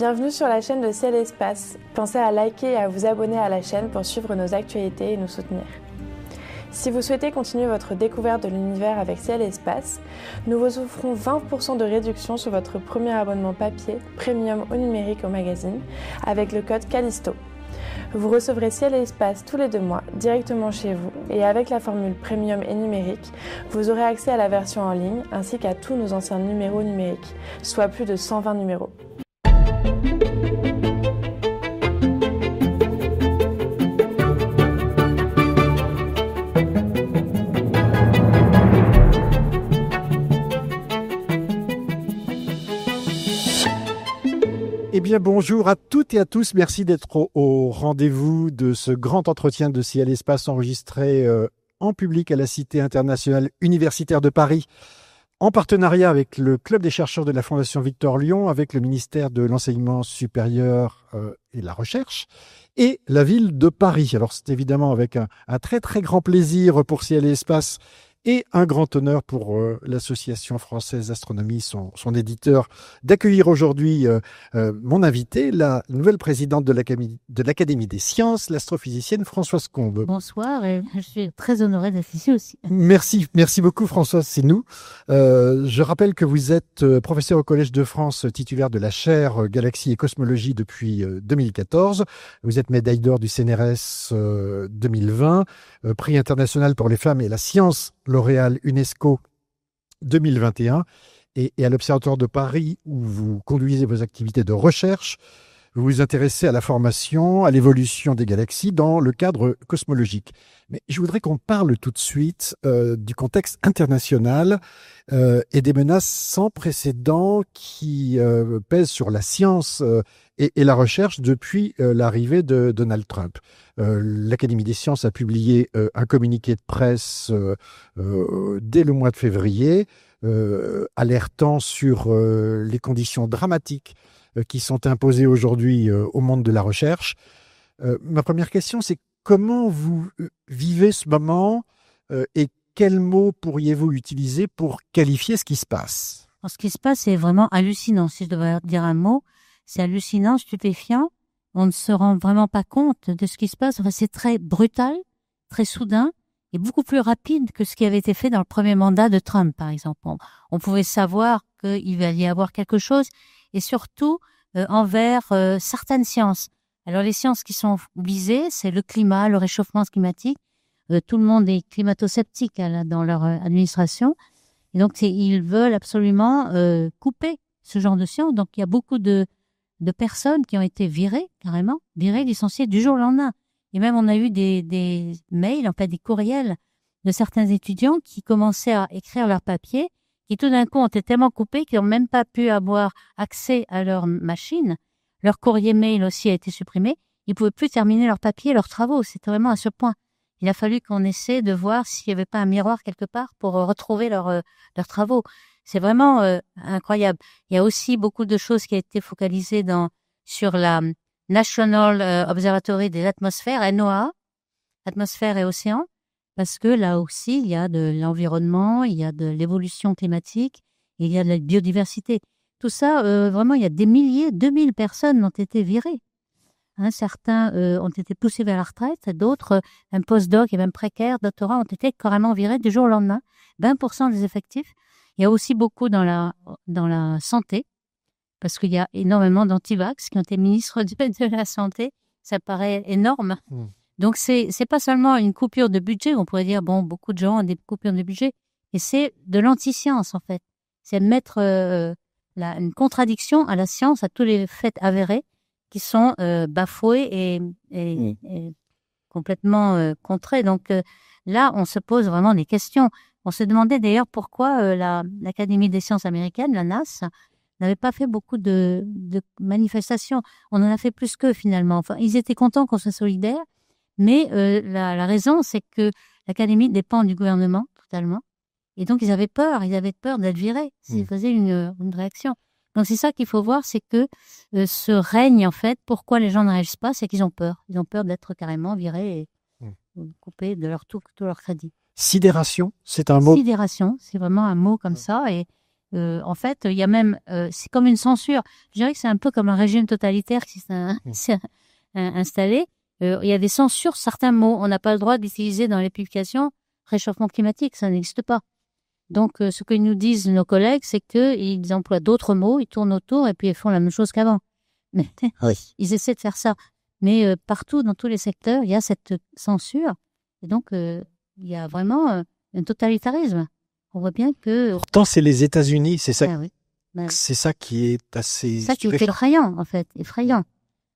Bienvenue sur la chaîne de Ciel et Espace. Pensez à liker et à vous abonner à la chaîne pour suivre nos actualités et nous soutenir. Si vous souhaitez continuer votre découverte de l'univers avec Ciel et Espace, nous vous offrons 20% de réduction sur votre premier abonnement papier, premium ou numérique au magazine, avec le code Callisto. Vous recevrez Ciel et Espace tous les 2 mois, directement chez vous, et avec la formule premium et numérique, vous aurez accès à la version en ligne, ainsi qu'à tous nos anciens numéros numériques, soit plus de 120 numéros. Eh bien, bonjour à toutes et à tous. Merci d'être au rendez-vous de ce grand entretien de Ciel et Espace enregistré en public à la Cité internationale universitaire de Paris, en partenariat avec le Club des chercheurs de la Fondation Victor Lyon, avec le ministère de l'Enseignement supérieur et de la Recherche, et la ville de Paris. Alors, c'est évidemment avec un très, très grand plaisir pour Ciel et Espace et un grand honneur pour l'Association française d'astronomie, son éditeur, d'accueillir aujourd'hui mon invité, la nouvelle présidente de l'Académie des sciences, l'astrophysicienne Françoise Combe. Bonsoir, et je suis très honorée d'être ici aussi. Merci beaucoup Françoise, c'est nous. Je rappelle que vous êtes professeur au Collège de France, titulaire de la chaire Galaxie et Cosmologie depuis 2014. Vous êtes médaille d'or du CNRS 2020, prix international pour les femmes et la science, L'Oréal UNESCO 2021, et à l'Observatoire de Paris où vous conduisez vos activités de recherche. Vous vous intéressez à la formation, à l'évolution des galaxies dans le cadre cosmologique. Mais je voudrais qu'on parle tout de suite du contexte international et des menaces sans précédent qui pèsent sur la science et la recherche depuis l'arrivée de Donald Trump. L'Académie des sciences a publié un communiqué de presse dès le mois de février, alertant sur les conditions dramatiques qui sont imposées aujourd'hui au monde de la recherche. Ma première question, c'est comment vous vivez ce moment et quels mots pourriez-vous utiliser pour qualifier ce qui se passe ? Alors, ce qui se passe, c'est vraiment hallucinant. Si je devais dire un mot, c'est hallucinant, stupéfiant. On ne se rend vraiment pas compte de ce qui se passe. Enfin, c'est très brutal, très soudain et beaucoup plus rapide que ce qui avait été fait dans le premier mandat de Trump, par exemple. On pouvait savoir qu'il va y avoir quelque chose et surtout envers certaines sciences. Alors, les sciences qui sont visées, c'est le climat, le réchauffement climatique. Tout le monde est climato-sceptique dans leur administration. Et donc, ils veulent absolument couper ce genre de sciences. Donc, il y a beaucoup de personnes qui ont été virées, carrément, licenciées du jour au lendemain. Et même, on a eu des mails, en fait, des courriels de certains étudiants qui commençaient à écrire leurs papiers, qui tout d'un coup ont été tellement coupés qu'ils n'ont même pas pu avoir accès à leur machine. Leur courrier mail aussi a été supprimé. Ils ne pouvaient plus terminer leurs papiers, leurs travaux. C'était vraiment à ce point. Il a fallu qu'on essaie de voir s'il n'y avait pas un miroir quelque part pour retrouver leurs travaux. C'est vraiment incroyable. Il y a aussi beaucoup de choses qui ont été focalisées sur la National Observatory des atmosphères, NOAA, atmosphère et océan, parce que là aussi, il y a de l'environnement, il y a de l'évolution climatique, il y a de la biodiversité. Tout ça, vraiment, il y a des milliers, 2000 personnes ont été virées. Certains ont été poussés vers la retraite, d'autres, un post-doc et même précaires, doctorats, ont été carrément virés du jour au lendemain. 20% des effectifs. Il y a aussi beaucoup dans la santé, parce qu'il y a énormément d'antivax qui ont été ministres de la Santé. Ça paraît énorme. Donc, c'est pas seulement une coupure de budget. On pourrait dire, bon, beaucoup de gens ont des coupures de budget. Et c'est de l'anti-science, en fait. C'est mettre une contradiction à la science, à tous les faits avérés qui sont bafoués et complètement contrés. Donc, là, on se pose vraiment des questions. On se demandait d'ailleurs pourquoi l'Académie des sciences américaines, la NASA, n'avait pas fait beaucoup de manifestations. On en a fait plus qu'eux finalement. Enfin, ils étaient contents qu'on soit solidaires, mais la raison, c'est que l'Académie dépend du gouvernement totalement. Et donc, ils avaient peur d'être virés s'ils faisaient une réaction. Donc, c'est ça qu'il faut voir, c'est que ce règne, en fait, pourquoi les gens ne réagissent pas, c'est qu'ils ont peur. Ils ont peur d'être carrément virés et coupés de tout leur crédit. Sidération, c'est un mot. Sidération, c'est vraiment un mot comme ça. Et En fait, il y a même, c'est comme une censure. Je dirais que c'est un peu comme un régime totalitaire qui s'est installé. Il y a des censures, certains mots. On n'a pas le droit d'utiliser dans les publications réchauffement climatique, ça n'existe pas. Donc, ce que nous disent nos collègues, c'est qu'ils emploient d'autres mots, ils tournent autour et puis ils font la même chose qu'avant. Mais ils essaient de faire ça. Mais partout, dans tous les secteurs, il y a cette censure. Et donc, il y a vraiment un totalitarisme. On voit bien que... Pourtant, c'est les États-Unis, c'est ça, c'est ça qui est assez... ça qui est effrayant, en fait, effrayant.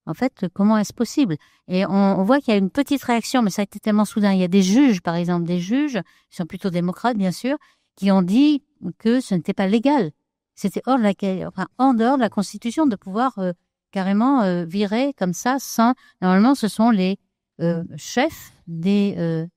En fait, comment est-ce possible? Et on voit qu'il y a une petite réaction, mais ça a été tellement soudain. Il y a des juges, par exemple, des juges, qui sont plutôt démocrates, bien sûr, qui ont dit que ce n'était pas légal. C'était en dehors de la Constitution de pouvoir carrément virer comme ça sans... Normalement, ce sont les chefs des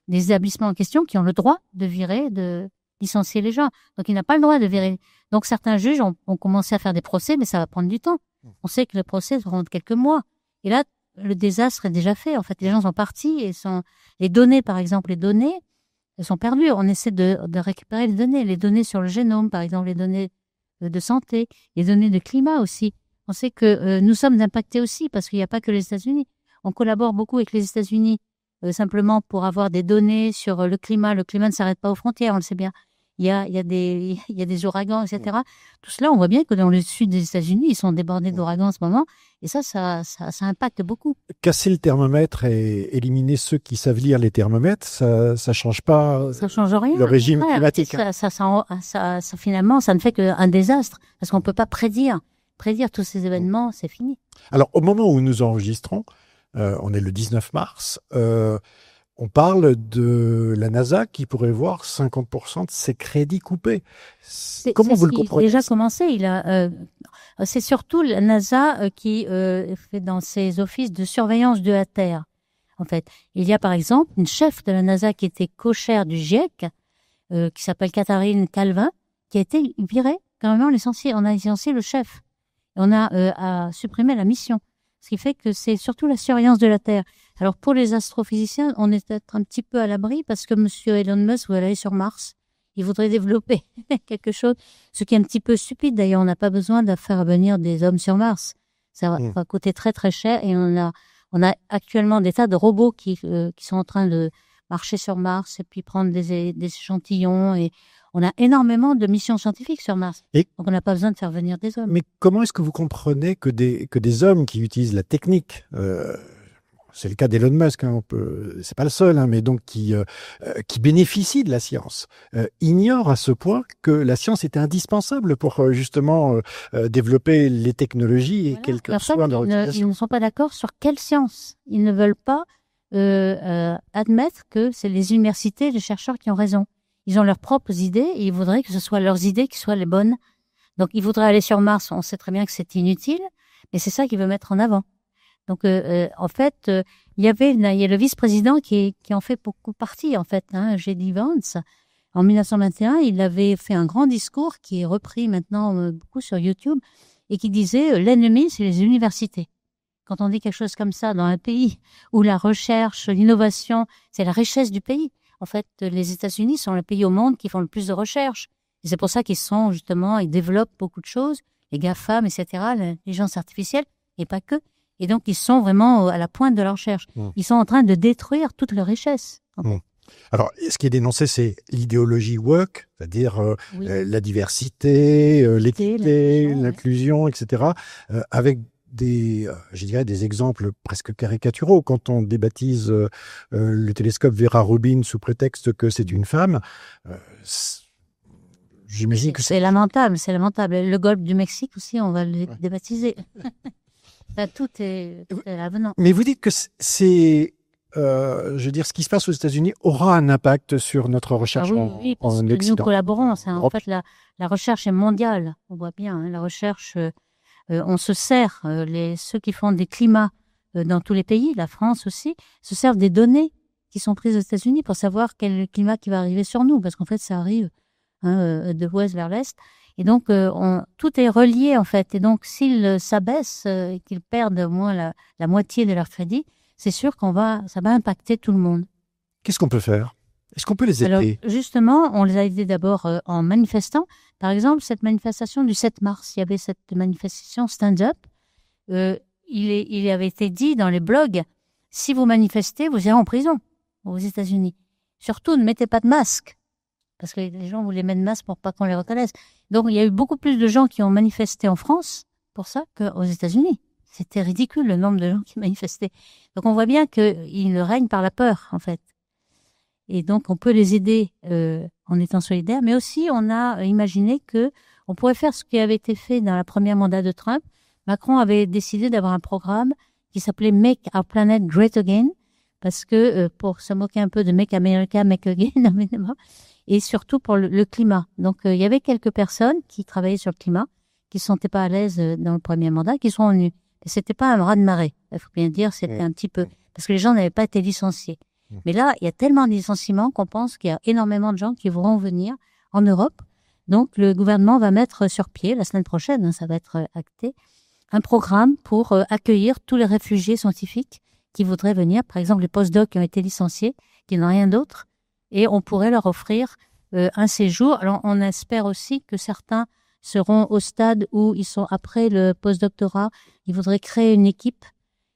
établissements en question qui ont le droit de virer, de licencier les gens. Donc, il n'a pas le droit de virer. Donc, certains juges ont commencé à faire des procès, mais ça va prendre du temps. On sait que le procès va prendre quelques mois. Et là, le désastre est déjà fait. En fait, les gens sont partis et les données, par exemple, elles sont perdues. On essaie de récupérer les données sur le génome, par exemple, les données de santé, les données de climat aussi. On sait que nous sommes impactés aussi parce qu'il n'y a pas que les États-Unis. On collabore beaucoup avec les États-Unis simplement pour avoir des données sur le climat. Le climat ne s'arrête pas aux frontières, on le sait bien. Il y a des ouragans, etc. Tout cela, on voit bien que dans le sud des États-Unis, ils sont débordés d'ouragans en ce moment. Et ça impacte beaucoup. Casser le thermomètre et éliminer ceux qui savent lire les thermomètres, ça change pas ça change rien. le régime climatique. Finalement, ça ne fait qu'un désastre. Parce qu'on ne peut pas prédire tous ces événements, c'est fini. Alors, au moment où nous enregistrons, on est le 19 mars, on parle de la NASA qui pourrait voir 50% de ses crédits coupés. Comment vous le comprenez? Il a déjà commencé. C'est surtout la NASA qui fait dans ses offices de surveillance de la Terre. En fait, il y a par exemple une chef de la NASA qui était co-chaire du GIEC, qui s'appelle Catherine Calvin, qui a été virée, carrément licenciée. On a licencié le chef. On a supprimé la mission. Ce qui fait que c'est surtout la surveillance de la Terre. Alors, pour les astrophysiciens, on est peut-être un petit peu à l'abri parce que monsieur Elon Musk veut aller sur Mars. Il voudrait développer quelque chose, ce qui est un petit peu stupide. D'ailleurs, on n'a pas besoin de faire venir des hommes sur Mars. Ça va coûter très, très cher et on a actuellement des tas de robots qui sont en train de marcher sur Mars et puis prendre des échantillons et on a énormément de missions scientifiques sur Mars. Donc, on n'a pas besoin de faire venir des hommes. Mais comment est-ce que vous comprenez que des hommes qui utilisent la technique, c'est le cas d'Elon Musk, c'est pas le seul, mais donc qui bénéficient de la science, ignorent à ce point que la science était indispensable pour justement développer les technologies et quelle que soit leur utilisation. Ils ne sont pas d'accord sur quelle science. Ils ne veulent pas admettre que c'est les universités, les chercheurs qui ont raison. Ils ont leurs propres idées et ils voudraient que ce soit leurs idées qui soient les bonnes. Donc, ils voudraient aller sur Mars. On sait très bien que c'est inutile, mais c'est ça qu'ils veulent mettre en avant. Donc, en fait, il y a le vice-président qui en fait beaucoup partie, en fait, J.D. Vance. En 1921, il avait fait un grand discours qui est repris maintenant beaucoup sur YouTube et qui disait l'ennemi, c'est les universités. Quand on dit quelque chose comme ça dans un pays où la recherche, l'innovation, c'est la richesse du pays. En fait, les États-Unis sont le pays au monde qui font le plus de recherche. Et c'est pour ça ils développent beaucoup de choses, les GAFAM, etc., l'intelligence artificielle, et pas que. Et donc, ils sont vraiment à la pointe de la recherche. Ils sont en train de détruire toute leur richesse. Alors, ce qui est dénoncé, c'est l'idéologie woke, c'est-à-dire la diversité, l'équité, l'inclusion, etc., avec des exemples presque caricaturaux. Quand on débaptise le télescope Vera Rubin sous prétexte que c'est une femme, j'imagine que c'est lamentable, c'est lamentable. Le golfe du Mexique aussi, on va le débaptiser. Tout est avenant. Mais vous dites que ce qui se passe aux États-Unis aura un impact sur notre recherche oui, parce que nous collaborons. En fait, la recherche est mondiale. On voit bien, la recherche... on se sert, ceux qui font des climats dans tous les pays, la France aussi, se servent des données qui sont prises aux États-Unis pour savoir quel est le climat qui va arriver sur nous, parce qu'en fait, ça arrive de l'ouest vers l'est. Et donc, tout est relié, en fait. Et donc, s'ils s'abaissent et qu'ils perdent au moins la moitié de leur crédit, c'est sûr ça va impacter tout le monde. Qu'est-ce qu'on peut faire? Est-ce qu'on peut les aider? Alors, justement, on les a aidés d'abord en manifestant. Par exemple, cette manifestation du 7 mars, il y avait cette manifestation Stand Up. Il avait été dit dans les blogs, si vous manifestez, vous irez en prison aux États-Unis. Surtout, ne mettez pas de masque. Parce que les gens voulaient mettre de masque pour pas qu'on les reconnaisse. Donc, il y a eu beaucoup plus de gens qui ont manifesté en France pour ça qu'aux États-Unis. C'était ridicule, le nombre de gens qui manifestaient. Donc, on voit bien qu'il règne par la peur, en fait. Et donc, on peut les aider en étant solidaires. Mais aussi, on a imaginé que on pourrait faire ce qui avait été fait dans la première mandat de Trump. Macron avait décidé d'avoir un programme qui s'appelait Make Our Planet Great Again, parce que pour se moquer un peu de Make America, Make Again, et surtout pour le climat. Donc, il y avait quelques personnes qui travaillaient sur le climat, qui ne se sentaient pas à l'aise dans le premier mandat, qui sont venus. Et c'était pas un raz-de-marée, il faut bien dire, c'était un petit peu, parce que les gens n'avaient pas été licenciés. Mais là, il y a tellement de licenciements qu'on pense qu'il y a énormément de gens qui vont venir en Europe. Donc, le gouvernement va mettre sur pied, la semaine prochaine, ça va être acté, un programme pour accueillir tous les réfugiés scientifiques qui voudraient venir, par exemple les postdocs qui ont été licenciés, qui n'ont rien d'autre, et on pourrait leur offrir un séjour. Alors, on espère aussi que certains seront au stade où ils sont après le postdoctorat, ils voudraient créer une équipe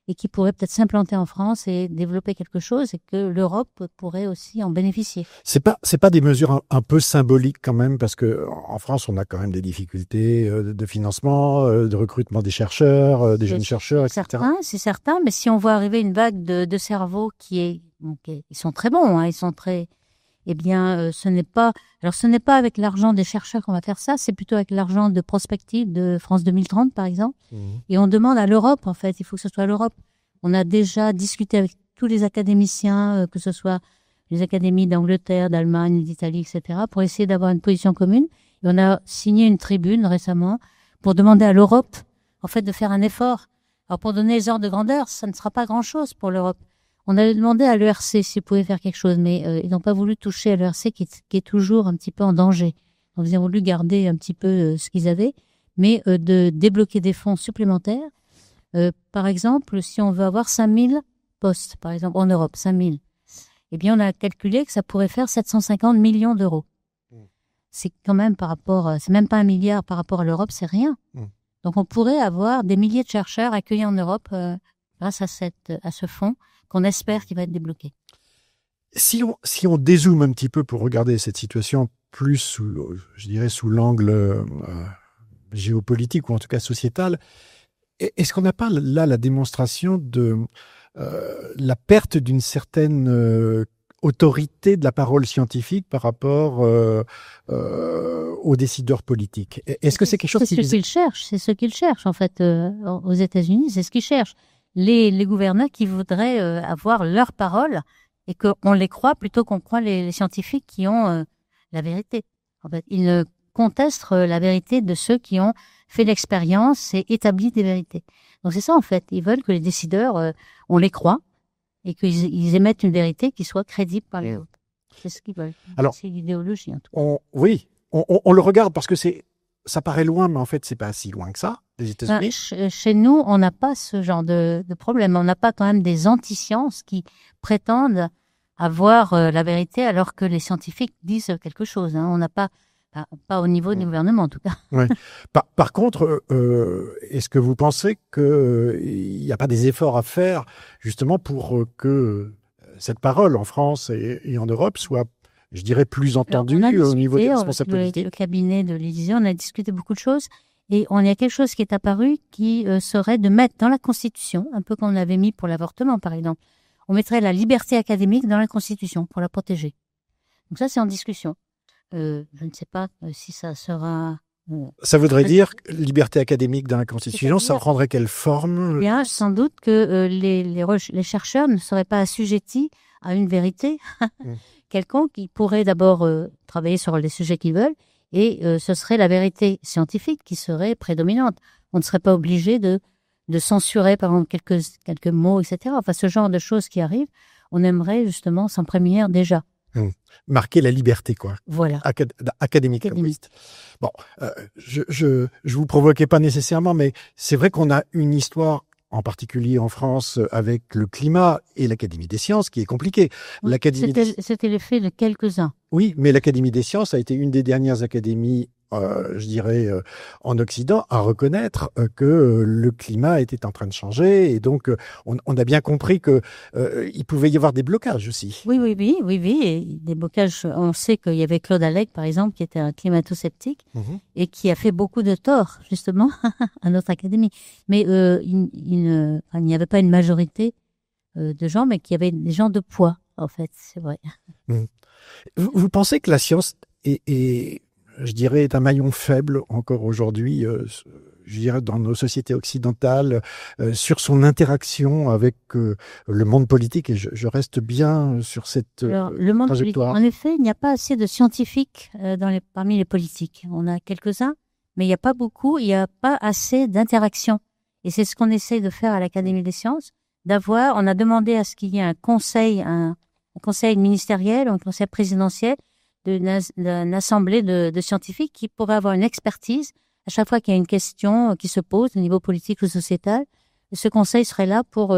et qui pourrait peut-être s'implanter en France et développer quelque chose et que l'Europe pourrait aussi en bénéficier. C'est pas des mesures un peu symboliques quand même, parce que en France, on a quand même des difficultés de financement, de recrutement des chercheurs, des jeunes chercheurs, etc. C'est certain, mais si on voit arriver une vague de cerveaux ils sont très bons, hein, ils sont très... Eh bien, ce n'est pas avec l'argent des chercheurs qu'on va faire ça, c'est plutôt avec l'argent de prospective de France 2030, par exemple. Et on demande à l'Europe, en fait, il faut que ce soit l'Europe. On a déjà discuté avec tous les académiciens, que ce soit les académies d'Angleterre, d'Allemagne, d'Italie, etc., pour essayer d'avoir une position commune. Et on a signé une tribune récemment pour demander à l'Europe, en fait, de faire un effort. Alors, pour donner les ordres de grandeur, ça ne sera pas grand-chose pour l'Europe. On avait demandé à l'ERC s'ils pouvaient faire quelque chose, mais ils n'ont pas voulu toucher à l'ERC qui est toujours un petit peu en danger. Donc, ils ont voulu garder un petit peu ce qu'ils avaient, mais de débloquer des fonds supplémentaires. Par exemple, si on veut avoir 5000 postes, par exemple, en Europe, 5000, eh bien, on a calculé que ça pourrait faire 750 millions d'euros. C'est quand même c'est même pas 1 milliard par rapport à l'Europe, c'est rien. Donc, on pourrait avoir des milliers de chercheurs accueillis en Europe grâce à ce fonds qu'on espère qu'il va être débloqué. Si on dézoome un petit peu pour regarder cette situation plus sous l'angle géopolitique ou en tout cas sociétal, est-ce qu'on n'a pas là la démonstration de la perte d'une certaine autorité de la parole scientifique par rapport aux décideurs politiques? Est-ce que c'est quelque chose C'est ce qu'ils cherchent en fait aux États-Unis, c'est ce qu'ils cherchent. Les gouverneurs qui voudraient avoir leur parole et qu'on les croit plutôt qu'on croit les scientifiques qui ont la vérité. En fait, ils contestent la vérité de ceux qui ont fait l'expérience et établi des vérités. Donc c'est ça en fait. Ils veulent que les décideurs, on les croit et qu'ils émettent une vérité qui soit crédible par les autres. C'est ce qu'ils veulent. Alors, c'est l'idéologie en tout cas. On le regarde parce que ça paraît loin, mais en fait c'est pas si loin que ça. Des États-Unis. Chez nous, on n'a pas ce genre de problème. On n'a pas quand même des anti-sciences qui prétendent avoir la vérité alors que les scientifiques disent quelque chose. Hein. On n'a pas au niveau du gouvernement en tout cas. Ouais. Par contre, est-ce que vous pensez qu'il n'y a pas des efforts à faire justement pour que cette parole en France et en Europe soit, je dirais, plus entendue au niveau des responsabilités? Le cabinet de l'Élysée, on a discuté beaucoup de choses. Et il y a quelque chose qui est apparu qui serait de mettre dans la Constitution, un peu comme on l'avait mis pour l'avortement par exemple, on mettrait la liberté académique dans la Constitution pour la protéger. Donc ça, c'est en discussion. Je ne sais pas si ça sera... Ça voudrait dire liberté académique dans la Constitution, ça prendrait quelle forme? Bien, sans doute que les chercheurs ne seraient pas assujettis à une vérité quelconque. Ils pourraient d'abord travailler sur les sujets qu'ils veulent, et ce serait la vérité scientifique qui serait prédominante. On ne serait pas obligé de censurer, par exemple, quelques mots, etc. Enfin, ce genre de choses qui arrivent, on aimerait justement s'en prémunir déjà. Marquer la liberté, quoi. Voilà. Académique. Bon, je vous provoquais pas nécessairement, mais c'est vrai qu'on a une histoire en particulier en France, avec le climat et l'Académie des sciences, qui est compliqué. Oui, c'était l'effet de quelques-uns. Oui, mais l'Académie des sciences a été une des dernières académies, je dirais, en Occident, à reconnaître que le climat était en train de changer. Et donc, on a bien compris que il pouvait y avoir des blocages aussi. Oui. Et des blocages. On sait qu'il y avait Claude Allègre, par exemple, qui était un climato-sceptique et qui a fait beaucoup de tort, justement, à notre académie. Mais il n'y avait pas une majorité de gens, mais qu'il y avait des gens de poids, en fait, c'est vrai. Vous pensez que la science je dirais, est un maillon faible encore aujourd'hui, je dirais, dans nos sociétés occidentales, sur son interaction avec le monde politique, et je reste bien sur cette le monde trajectoire. Politique, en effet, il n'y a pas assez de scientifiques parmi les politiques. On a quelques-uns, mais il n'y a pas beaucoup, il n'y a pas assez d'interaction. Et c'est ce qu'on essaie de faire à l'Académie des sciences, on a demandé à ce qu'il y ait un conseil ministériel, un conseil présidentiel, d'une assemblée de scientifiques qui pourraient avoir une expertise à chaque fois qu'il y a une question qui se pose au niveau politique ou sociétal. Ce conseil serait là pour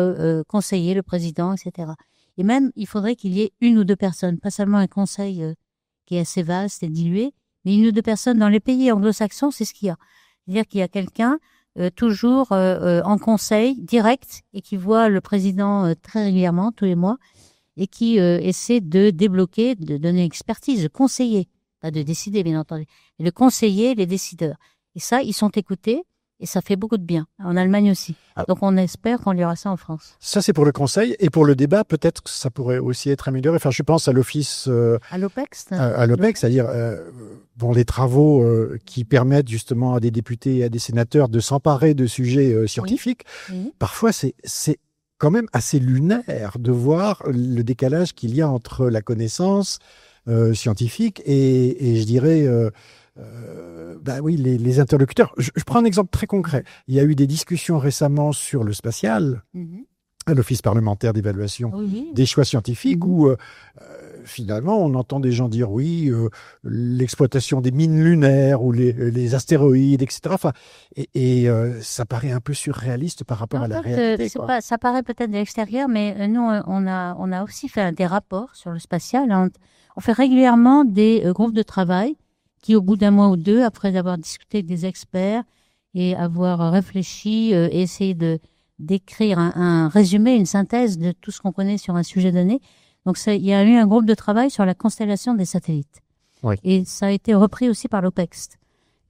conseiller le président, etc. Et même, il faudrait qu'il y ait une ou deux personnes, pas seulement un conseil qui est assez vaste et dilué, mais une ou deux personnes. Dans les pays anglo-saxons, c'est ce qu'il y a. C'est-à-dire qu'il y a quelqu'un toujours en conseil direct et qui voit le président très régulièrement, tous les mois, et qui essaie de débloquer, de donner une expertise, de conseiller, pas de décider bien entendu, mais de conseiller les décideurs. Et ça, ils sont écoutés et ça fait beaucoup de bien. En Allemagne aussi. Donc on espère qu'on y aura ça en France. Ça, c'est pour le conseil. Et pour le débat, peut-être que ça pourrait aussi être amélioré. Enfin, je pense à l'office... à l'OPEX. À l'OPEX, c'est-à-dire les travaux qui permettent justement à des députés et à des sénateurs de s'emparer de sujets scientifiques. Oui. Parfois, c'est quand même assez lunaire de voir le décalage qu'il y a entre la connaissance scientifique et je dirais, les interlocuteurs. Je prends un exemple très concret. Il y a eu des discussions récemment sur le spatial, à l'Office parlementaire d'évaluation des choix scientifiques, où finalement on entend des gens dire l'exploitation des mines lunaires ou les astéroïdes, etc. Enfin, ça paraît un peu surréaliste par rapport à la réalité. Ça paraît peut-être de l'extérieur, mais nous on a aussi fait des rapports sur le spatial. On fait régulièrement des groupes de travail qui, au bout d'un mois ou deux, après avoir discuté avec des experts et avoir réfléchi, essayé d'écrire un résumé, une synthèse de tout ce qu'on connaît sur un sujet donné. Donc, il y a eu un groupe de travail sur la constellation des satellites. Oui. Et ça a été repris aussi par l'OPEX.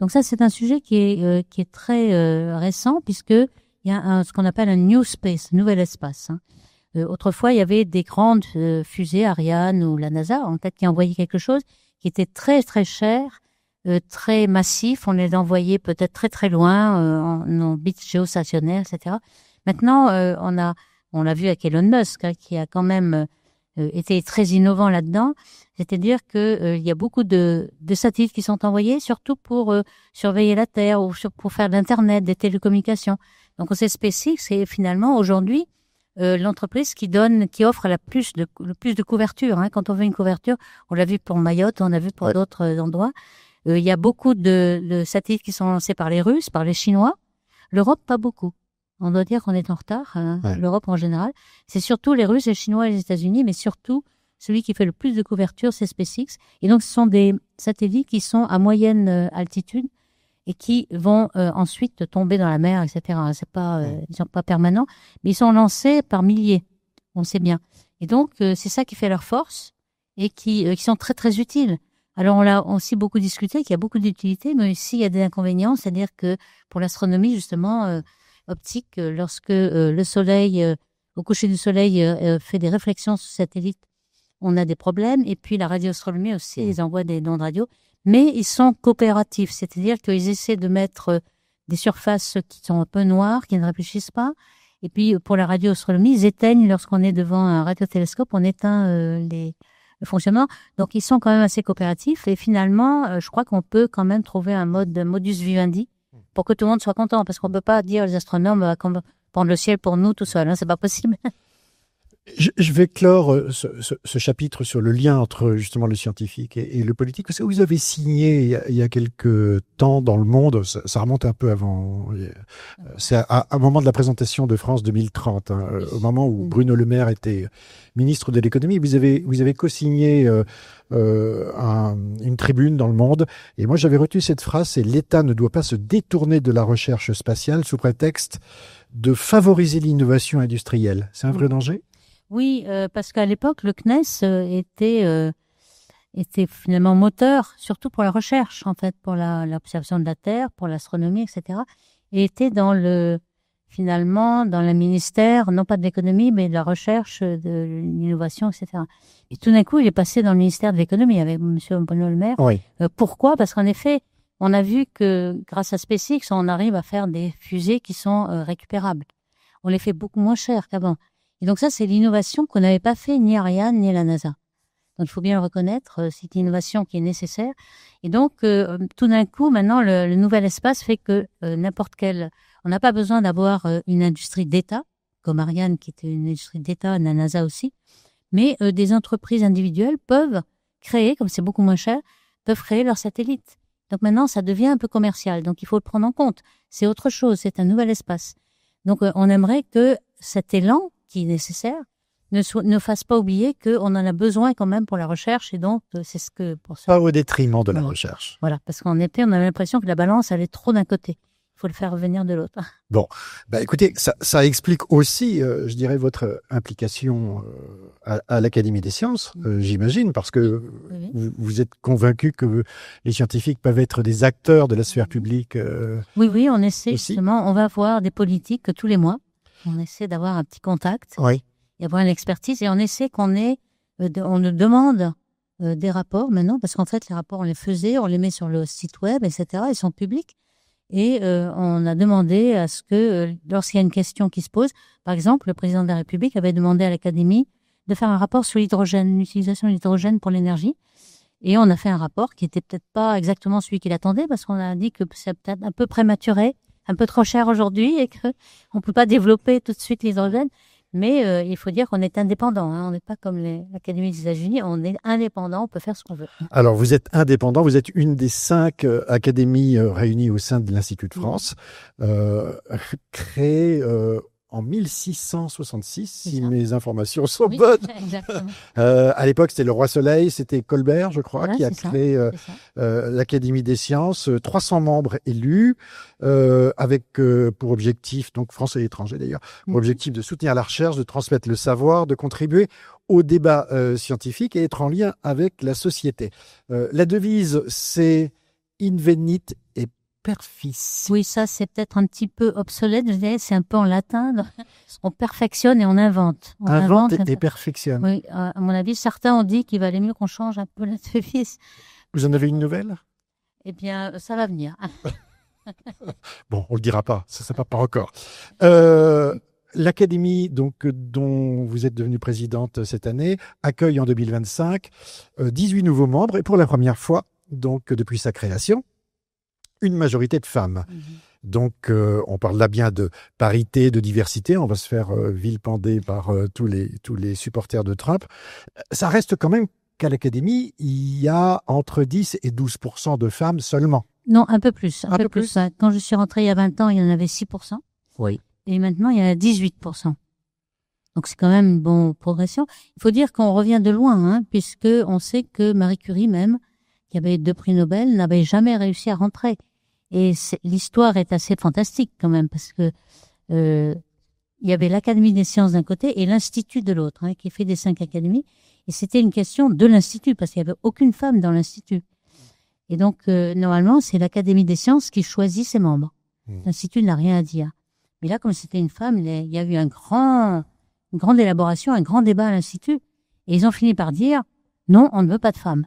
Donc ça, c'est un sujet qui est très récent, puisque il y a ce qu'on appelle un new space, nouvel espace. Autrefois, il y avait des grandes fusées, Ariane ou la NASA, en tête, qui envoyaient quelque chose qui était très, très cher, très massif. On les envoyait peut-être très, très loin, en orbite géostationnaire, etc. Maintenant, on l'a vu avec Elon Musk, qui a quand même été très innovant là-dedans. C'est-à-dire que il y a beaucoup de satellites qui sont envoyés, surtout pour surveiller la Terre ou pour faire de l'Internet, des télécommunications. Donc, c'est SpaceX, c'est finalement aujourd'hui l'entreprise qui offre le plus de couverture. Quand on veut une couverture, on l'a vu pour Mayotte, on l'a vu pour d'autres endroits. Il y a beaucoup de satellites qui sont lancés par les Russes, par les Chinois. L'Europe, pas beaucoup. On doit dire qu'on est en retard, l'Europe en général. C'est surtout les Russes, les Chinois et les États-Unis, mais surtout, celui qui fait le plus de couverture, c'est SpaceX. Et donc, ce sont des satellites qui sont à moyenne altitude et qui vont ensuite tomber dans la mer, etc. C'est pas, ils sont pas permanents, mais ils sont lancés par milliers, on sait bien. Et donc, c'est ça qui fait leur force et qui sont très, très utiles. Alors, on l'a aussi beaucoup discuté, qu'il y a beaucoup d'utilité, mais aussi il y a des inconvénients, c'est-à-dire que pour l'astronomie, justement, optique, lorsque le soleil, au coucher du soleil, fait des réflexions sur satellite, on a des problèmes. Et puis, la radioastronomie aussi, ils envoient des ondes radio. Mais ils sont coopératifs, c'est-à-dire qu'ils essaient de mettre des surfaces qui sont un peu noires, qui ne réfléchissent pas. Et puis, pour la radioastronomie, ils éteignent, lorsqu'on est devant un radiotélescope, on éteint le fonctionnement. Donc, ils sont quand même assez coopératifs. Et finalement, je crois qu'on peut quand même trouver un modus vivendi pour que tout le monde soit content. Parce qu'on ne peut pas dire aux astronomes qu'on va prendre le ciel pour nous tout seul. C'est pas possible. Je vais clore ce chapitre sur le lien entre justement le scientifique et le politique, parce que vous avez signé il y a quelques temps dans Le Monde, ça remonte un peu avant, c'est à un moment de la présentation de France 2030, hein, au moment où Bruno Le Maire était ministre de l'économie, vous avez co-signé une tribune dans Le Monde, et moi j'avais retenu cette phrase, c'est « L'État ne doit pas se détourner de la recherche spatiale sous prétexte de favoriser l'innovation industrielle ». C'est un vrai danger ? Oui, parce qu'à l'époque, le CNES était finalement moteur, surtout pour la recherche, en fait, pour l'observation de la Terre, pour l'astronomie, etc. Et était finalement dans le ministère, non pas de l'économie, mais de la recherche, de l'innovation, etc. Et tout d'un coup, il est passé dans le ministère de l'économie avec M. Bruno Le Maire. Oui. Pourquoi ? Parce qu'en effet, on a vu que grâce à SpaceX, on arrive à faire des fusées qui sont récupérables. On les fait beaucoup moins cher qu'avant. Et donc ça, c'est l'innovation qu'on n'avait pas fait ni Ariane ni la NASA. Donc il faut bien le reconnaître, c'est une innovation qui est nécessaire. Et donc tout d'un coup, maintenant, le nouvel espace fait que on n'a pas besoin d'avoir une industrie d'État, comme Ariane qui était une industrie d'État, la NASA aussi, mais des entreprises individuelles peuvent créer, comme c'est beaucoup moins cher, peuvent créer leurs satellites. Donc maintenant, ça devient un peu commercial. Donc il faut le prendre en compte. C'est autre chose, c'est un nouvel espace. Donc on aimerait que cet élan qui est nécessaire ne fasse pas oublier qu'on en a besoin quand même pour la recherche, et donc c'est ce que pour ça. Pas au détriment de la recherche. Voilà, parce qu'en été, on a l'impression que la balance elle est trop d'un côté. Il faut le faire revenir de l'autre. Bon, écoutez, ça explique aussi, je dirais, votre implication à l'Académie des sciences, j'imagine, parce que vous êtes convaincu que les scientifiques peuvent être des acteurs de la sphère publique. Oui, on essaie aussi. Justement, on va voir des politiques tous les mois. On essaie d'avoir un petit contact. Oui. Et avoir une expertise, et on essaie on nous demande des rapports maintenant, parce qu'en fait, les rapports, on les faisait, on les met sur le site web, etc. Ils sont publics. Et on a demandé à ce que, lorsqu'il y a une question qui se pose, par exemple, le président de la République avait demandé à l'Académie de faire un rapport sur l'hydrogène, l'utilisation de l'hydrogène pour l'énergie. Et on a fait un rapport qui était peut-être pas exactement celui qu'il attendait, parce qu'on a dit que c'est peut-être un peu prématuré, un peu trop cher aujourd'hui, et qu'on peut pas développer tout de suite l'hydrogène. Mais il faut dire qu'on est indépendant. Hein. On n'est pas comme l'Académie des États-Unis. On est indépendant. On peut faire ce qu'on veut. Alors, vous êtes indépendant. Vous êtes une des 5 académies réunies au sein de l'Institut de France, créée en 1666, si mes informations sont bonnes. Exactement. À l'époque, c'était le Roi Soleil, c'était Colbert, je crois, Voilà, qui a créé l'Académie des sciences, 300 membres élus, avec pour objectif, donc français et étrangers d'ailleurs, pour objectif de soutenir la recherche, de transmettre le savoir, de contribuer au débat scientifique et être en lien avec la société. La devise, c'est Invenit et Perfici. Oui, ça, c'est peut-être un petit peu obsolète. Je dirais, c'est un peu en latin. On perfectionne et on invente. On invente et perfectionne. Oui, à mon avis, certains ont dit qu'il valait mieux qu'on change un peu la devise. Vous en avez une nouvelle ? Eh bien, ça va venir. Bon, on le dira pas. Ça ne pas encore. L'Académie, donc, dont vous êtes devenue présidente cette année, accueille en 2025 18 nouveaux membres et pour la première fois, donc depuis sa création, une majorité de femmes. Donc, on parle là bien de parité, de diversité. On va se faire vilipender par tous les supporters de Trump. Ça reste quand même qu'à l'Académie, il y a entre 10 et 12% de femmes seulement. Non, un peu plus. Un peu plus. Quand je suis rentrée il y a 20 ans, il y en avait 6%. Oui. Et maintenant, il y en a 18%. Donc, c'est quand même une bonne progression. Il faut dire qu'on revient de loin, puisque on sait que Marie Curie même, qui avait 2 prix Nobel, n'avait jamais réussi à rentrer. Et l'histoire est assez fantastique quand même, parce que il y avait l'Académie des sciences d'un côté et l'Institut de l'autre, qui fait des 5 académies. Et c'était une question de l'Institut, parce qu'il n'y avait aucune femme dans l'Institut. Et donc, normalement, c'est l'Académie des sciences qui choisit ses membres. L'Institut n'a rien à dire. Mais là, comme c'était une femme, il y a eu une grande élaboration, un grand débat à l'Institut. Et ils ont fini par dire, non, on ne veut pas de femmes.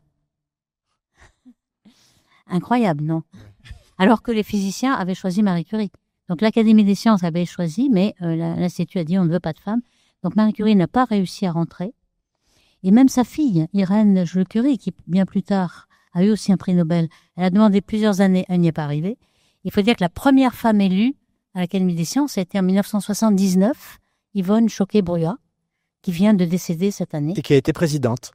Incroyable, non? Alors que les physiciens avaient choisi Marie Curie. Donc l'Académie des sciences avait choisi, mais l'Institut a dit on ne veut pas de femmes. Donc Marie Curie n'a pas réussi à rentrer. Et même sa fille, Irène Joliot-Curie, qui bien plus tard a eu aussi un prix Nobel, elle a demandé plusieurs années, elle n'y est pas arrivée. Il faut dire que la première femme élue à l'Académie des sciences a été en 1979, Yvonne Choquet-Bruat, qui vient de décéder cette année. Et qui a été présidente.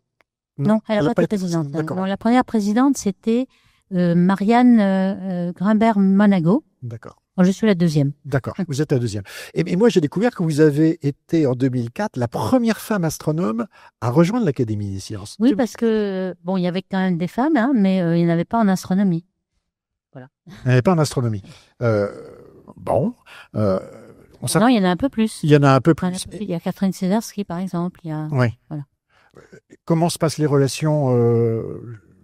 Non, elle n'a pas été présidente. Non, la première présidente, c'était Marianne Grimbert-Manago. D'accord. Je suis la deuxième. D'accord, vous êtes la deuxième. Et moi, j'ai découvert que vous avez été, en 2004, la première femme astronome à rejoindre l'Académie des sciences. Oui, parce que, bon, il y avait quand même des femmes, hein, mais il n'y en avait pas en astronomie. Voilà. Il n'y en avait pas en astronomie. Non, il y en a un peu plus. Il y en a un peu plus. Il y a Catherine Césarski, par exemple. Oui. Voilà. Comment se passent les relations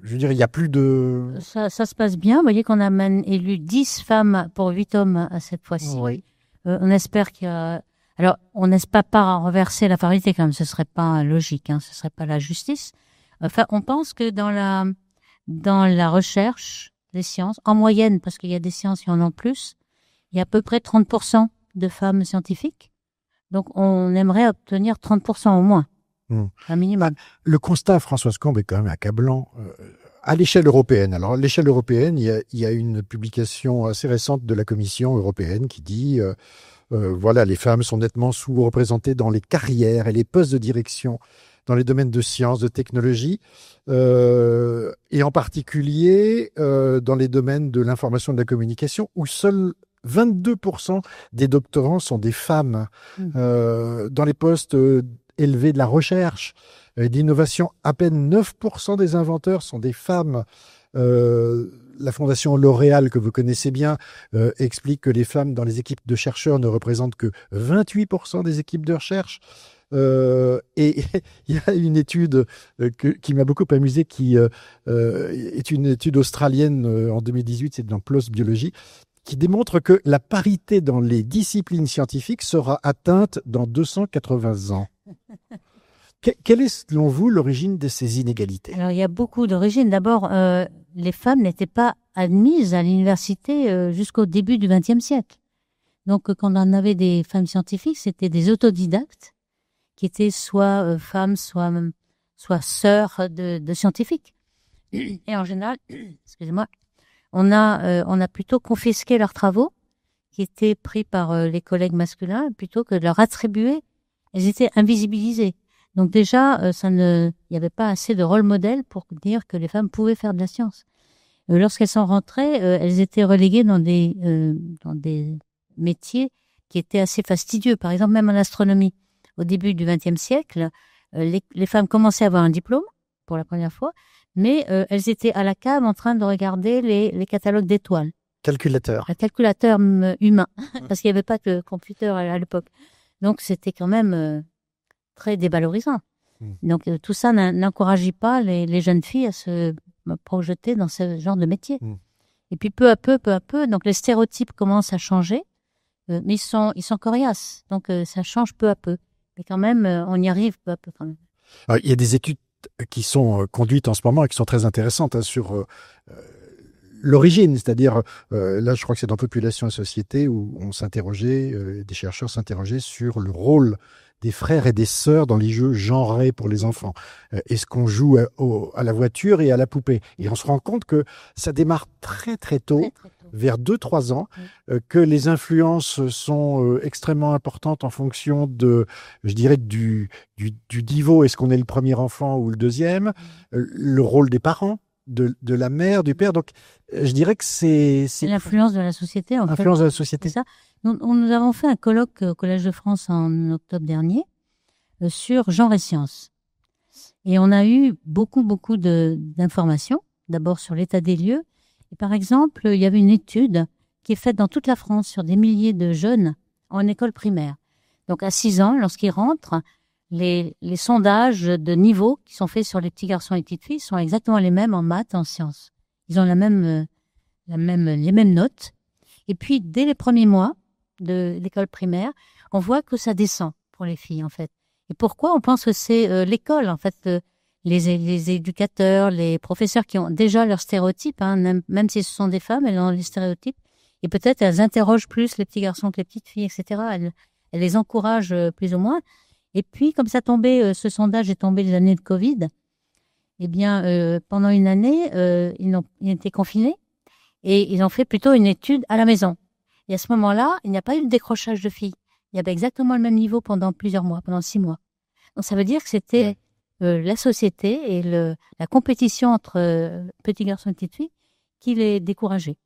je veux dire, il n'y a plus de... Ça se passe bien. Vous voyez qu'on a élu 10 femmes pour 8 hommes à cette fois-ci. Oui. On espère qu'il y a... Alors, on n'espère pas renverser la parité quand même. Ce serait pas logique, hein. Ce serait pas la justice. Enfin, on pense que dans la recherche des sciences, en moyenne, parce qu'il y a des sciences qui en ont plus, il y a à peu près 30% de femmes scientifiques. Donc, on aimerait obtenir 30% au moins. Un minimum. Le constat, Françoise Combe, est quand même accablant à l'échelle européenne. Alors, à l'échelle européenne, il y a une publication assez récente de la Commission européenne qui dit voilà, les femmes sont nettement sous-représentées dans les carrières et les postes de direction dans les domaines de sciences, de technologie, et en particulier dans les domaines de l'information et de la communication, où seuls 22% des doctorants sont des femmes. Dans les postes élevés de la recherche, d'innovation, à peine 9% des inventeurs sont des femmes. La fondation L'Oréal, que vous connaissez bien, explique que les femmes dans les équipes de chercheurs ne représentent que 28% des équipes de recherche. Et il y a une étude qui m'a beaucoup amusé, qui est une étude australienne en 2018, c'est dans PLOS Biologie, qui démontre que la parité dans les disciplines scientifiques sera atteinte dans 280 ans. Quelle est, selon vous, l'origine de ces inégalités? Alors, il y a beaucoup d'origines. D'abord, les femmes n'étaient pas admises à l'université jusqu'au début du XXe siècle. Donc, quand on avait des femmes scientifiques, c'était des autodidactes qui étaient soit femmes, soit sœurs de scientifiques. Et en général, excusez-moi, on a plutôt confisqué leurs travaux qui étaient pris par les collègues masculins plutôt que de leur attribuer. Elles étaient invisibilisées. Donc déjà, il n'y avait pas assez de rôle modèle pour dire que les femmes pouvaient faire de la science. Lorsqu'elles sont rentrées, elles étaient reléguées dans des métiers qui étaient assez fastidieux. Par exemple, même en astronomie. Au début du XXe siècle, les femmes commençaient à avoir un diplôme pour la première fois, mais elles étaient à la cave en train de regarder les catalogues d'étoiles. Calculateur. Un calculateur humain, parce qu'il n'y avait pas de computer à l'époque. Donc, c'était quand même très dévalorisant. Donc, tout ça n'encourageait pas les jeunes filles à se projeter dans ce genre de métier. Et puis, peu à peu, donc les stéréotypes commencent à changer, mais ils sont coriaces. Donc, ça change peu à peu. Mais quand même, on y arrive peu à peu quand même. Alors, il y a des études qui sont conduites en ce moment et qui sont très intéressantes sur l'origine, c'est-à-dire, là je crois que c'est dans Population et Société où on s'interrogeait, des chercheurs s'interrogeaient sur le rôle des frères et des sœurs dans les jeux genrés pour les enfants. Est-ce qu'on joue à la voiture et à la poupée? Et on se rend compte que ça démarre très très tôt, vers 2-3 ans, que les influences sont extrêmement importantes en fonction de, je dirais, du niveau. Est-ce qu'on est le premier enfant ou le deuxième? Le rôle des parents, de la mère, du père. Donc, je dirais que c'est l'influence de la société. L'influence de la société. C'est ça. Nous avons fait un colloque au Collège de France en octobre dernier sur genre et sciences. Et on a eu beaucoup d'informations. D'abord sur l'état des lieux. Et par exemple, il y avait une étude qui est faite dans toute la France sur des milliers de jeunes en école primaire. Donc à 6 ans, lorsqu'ils rentrent, les sondages de niveau qui sont faits sur les petits garçons et les petites filles sont exactement les mêmes en maths et en sciences. Ils ont les mêmes notes. Et puis, dès les premiers mois de l'école primaire, on voit que ça descend pour les filles, en fait. Et pourquoi? On pense que c'est l'école, en fait, les éducateurs, les professeurs qui ont déjà leurs stéréotypes, hein, même si ce sont des femmes, elles ont les stéréotypes. Et peut-être elles interrogent plus les petits garçons que les petites filles, etc. Elles les encouragent plus ou moins. Et puis, comme ça tombait, ce sondage est tombé les années de Covid, eh bien, pendant une année, ils étaient confinés et ils ont fait plutôt une étude à la maison. Et à ce moment-là, il n'y a pas eu de décrochage de filles. Il y avait exactement le même niveau pendant plusieurs mois, pendant 6 mois. ça veut dire que c'était la société et la compétition entre petits garçons et petites filles qui les décourageait.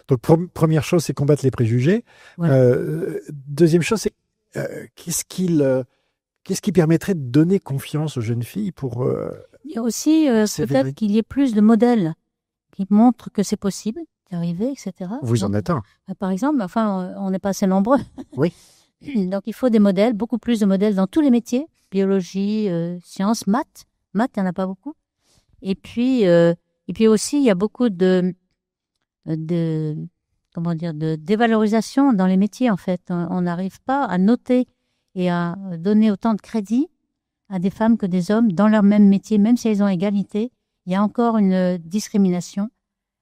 Donc, première chose, c'est combattre les préjugés. Voilà. Deuxième chose, c'est qu'est-ce qui permettrait de donner confiance aux jeunes filles pour... Il y a aussi peut-être qu'il y ait plus de modèles qui montrent que c'est possible d'y arriver, etc. Vous en êtes un. Par exemple, on n'est pas assez nombreux. Oui. Donc, il faut des modèles, beaucoup plus de modèles dans tous les métiers. Biologie, sciences, maths. Maths, il n'y en a pas beaucoup. Et puis aussi, il y a beaucoup de dévalorisation dans les métiers, en fait. On n'arrive pas à noter et à donner autant de crédit à des femmes que des hommes dans leur même métier, même si elles ont égalité. Il y a encore une discrimination.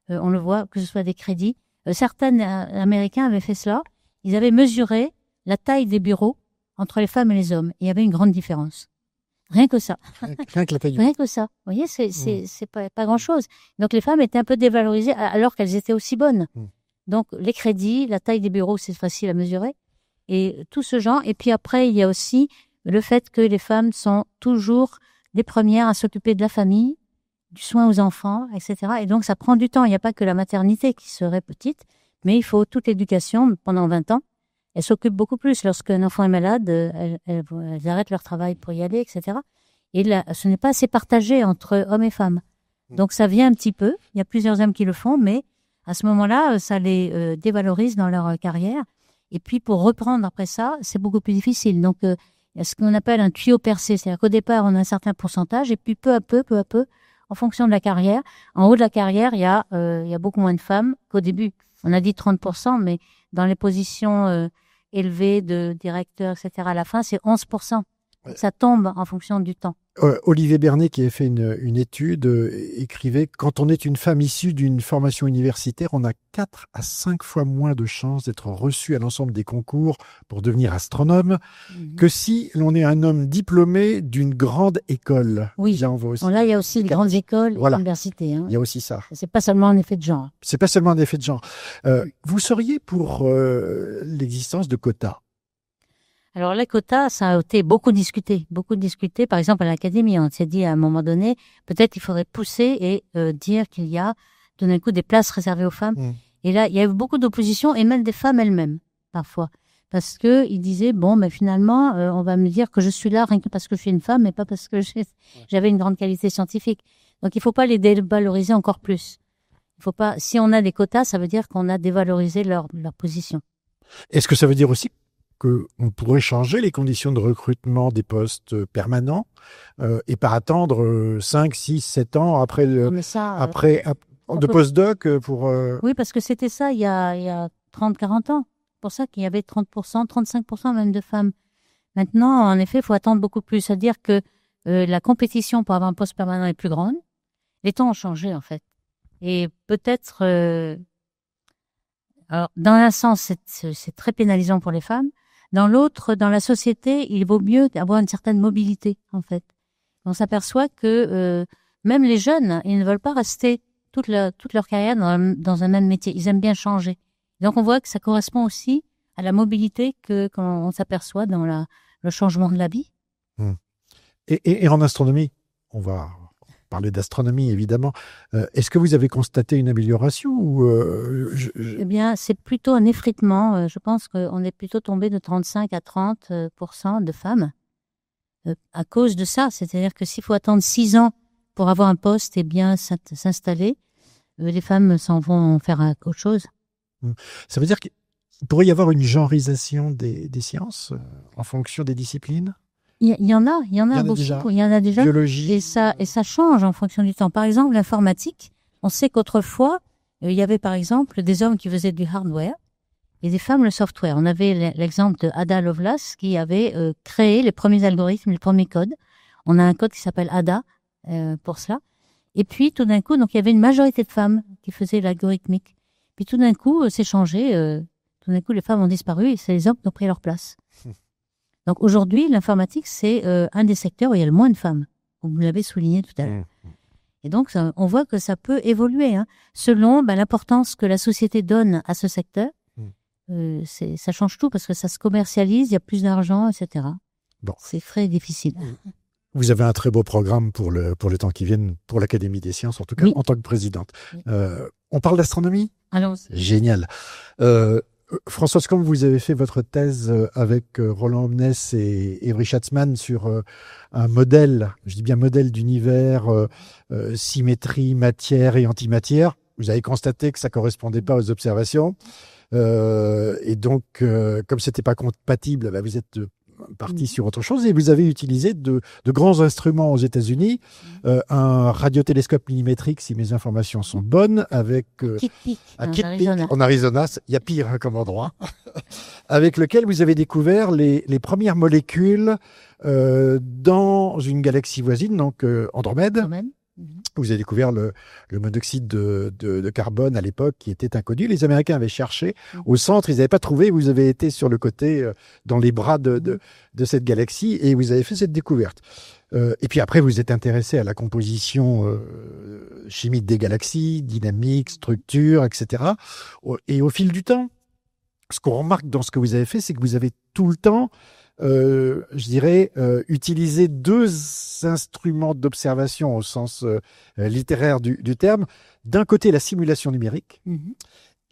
On le voit, que ce soit des crédits. Certains Américains avaient fait cela. Ils avaient mesuré la taille des bureaux entre les femmes et les hommes. Il y avait une grande différence. Rien que ça. Rien que la taille. Rien que ça. Vous voyez, c'est pas grand-chose. Donc les femmes étaient un peu dévalorisées alors qu'elles étaient aussi bonnes. Donc les crédits, la taille des bureaux, c'est facile à mesurer. Et tout ce genre. Et puis après, il y a aussi le fait que les femmes sont toujours les premières à s'occuper de la famille, du soin aux enfants, etc. Et donc ça prend du temps. Il n'y a pas que la maternité qui serait petite, mais il faut toute l'éducation pendant 20 ans. Elles s'occupent beaucoup plus. Lorsqu'un enfant est malade, elles arrêtent leur travail pour y aller, etc. Et là, ce n'est pas assez partagé entre hommes et femmes. Donc ça vient un petit peu. Il y a plusieurs hommes qui le font, mais à ce moment-là, ça les dévalorise dans leur carrière. Et puis pour reprendre après ça, c'est beaucoup plus difficile. Donc il y a ce qu'on appelle un tuyau percé. C'est-à-dire qu'au départ, on a un certain pourcentage, et puis peu à peu, en fonction de la carrière, en haut de la carrière, il y a beaucoup moins de femmes qu'au début. On a dit 30%, mais dans les positions élevées de directeurs, etc., à la fin, c'est 11%. Donc, ça tombe en fonction du temps. Olivier Bernet, qui a fait une étude, écrivait « Quand on est une femme issue d'une formation universitaire, on a 4 à 5 fois moins de chances d'être reçu à l'ensemble des concours pour devenir astronome que si l'on est un homme diplômé d'une grande école. » Oui, bon, là, il y a aussi les grandes écoles et les universités. Hein. Il y a aussi ça. C'est pas seulement un effet de genre. C'est pas seulement un effet de genre. Vous seriez pour l'existence de quotas? Alors, les quotas, ça a été beaucoup discuté. Par exemple, à l'Académie, on s'est dit à un moment donné, peut-être qu'il faudrait pousser et dire qu'il y a tout d'un coup des places réservées aux femmes. Et là, il y a eu beaucoup d'opposition, et même des femmes elles-mêmes, parfois. Parce que ils disaient, bon, mais finalement, on va me dire que je suis là rien que parce que je suis une femme, et pas parce que j'avais une grande qualité scientifique. Donc, il faut pas les dévaloriser encore plus. Il faut pas, si on a des quotas, ça veut dire qu'on a dévalorisé leur position. Est-ce que ça veut dire aussi qu'on pourrait changer les conditions de recrutement des postes permanents et pas attendre 5, 6, 7 ans après de postdoc pour... Oui, parce que c'était ça il y a 30, 40 ans. C'est pour ça qu'il y avait 30%, 35% même de femmes. Maintenant, en effet, il faut attendre beaucoup plus. C'est-à-dire que la compétition pour avoir un poste permanent est plus grande. Les temps ont changé, en fait. Et peut-être... alors, dans un sens, c'est très pénalisant pour les femmes. Dans l'autre, dans la société, il vaut mieux avoir une certaine mobilité, en fait. On s'aperçoit que même les jeunes, ils ne veulent pas rester toute leur carrière dans un même métier. Ils aiment bien changer. Donc, on voit que ça correspond aussi à la mobilité qu'on s'aperçoit dans le changement de la vie. Et en astronomie, on va parler d'astronomie, évidemment. Est-ce que vous avez constaté une amélioration ou Eh bien, c'est plutôt un effritement. Je pense qu'on est plutôt tombé de 35 à 30% de femmes à cause de ça. C'est-à-dire que s'il faut attendre 6 ans pour avoir un poste et bien s'installer, les femmes s'en vont faire autre chose. Ça veut dire qu'il pourrait y avoir une genrisation des sciences en fonction des disciplines? Il y en a beaucoup. Il y en a déjà. Biologie. Et ça change en fonction du temps. Par exemple, l'informatique, on sait qu'autrefois, il y avait par exemple des hommes qui faisaient du hardware et des femmes le software. On avait l'exemple de Ada Lovelace qui avait créé les premiers algorithmes, les premiers codes. On a un code qui s'appelle Ada pour cela. Et puis tout d'un coup, donc il y avait une majorité de femmes qui faisaient l'algorithmique. Puis tout d'un coup, c'est changé. Tout d'un coup, les femmes ont disparu et c'est les hommes qui ont pris leur place. Donc aujourd'hui, l'informatique, c'est un des secteurs où il y a le moins de femmes. Vous l'avez souligné tout à l'heure. Et donc, on voit que ça peut évoluer selon l'importance que la société donne à ce secteur. Ça change tout parce que ça se commercialise, il y a plus d'argent, etc. Bon. C'est très difficile. Vous avez un très beau programme pour le temps qui vient, pour l'Académie des sciences, en tout cas, Oui. en tant que présidente. Oui. On parle d'astronomie? Allons-y. Génial. Françoise, comme vous avez fait votre thèse avec Roland Omnes et Evry Schatzman sur un modèle, je dis bien modèle d'univers, symétrie, matière et antimatière, vous avez constaté que ça correspondait pas aux observations. Et donc, comme c'était pas compatible, bah, vous êtes parti sur autre chose et vous avez utilisé de grands instruments aux États-Unis, un radiotélescope millimétrique, si mes informations sont bonnes, avec Kitt Peak, à en Kitt Peak, Arizona. en Arizona, il y a pire hein, comme endroit, avec lequel vous avez découvert les premières molécules dans une galaxie voisine, donc Andromède. Quand même. Vous avez découvert le monoxyde de carbone à l'époque qui était inconnu. Les Américains avaient cherché au centre, ils n'avaient pas trouvé. Vous avez été sur le côté, dans les bras de cette galaxie et vous avez fait cette découverte. Et puis après, vous êtes intéressé à la composition chimique des galaxies, dynamique, structure, etc. Et au fil du temps, ce qu'on remarque dans ce que vous avez fait, c'est que vous avez tout le temps je dirais, utiliser deux instruments d'observation au sens littéraire du terme. D'un côté, la simulation numérique,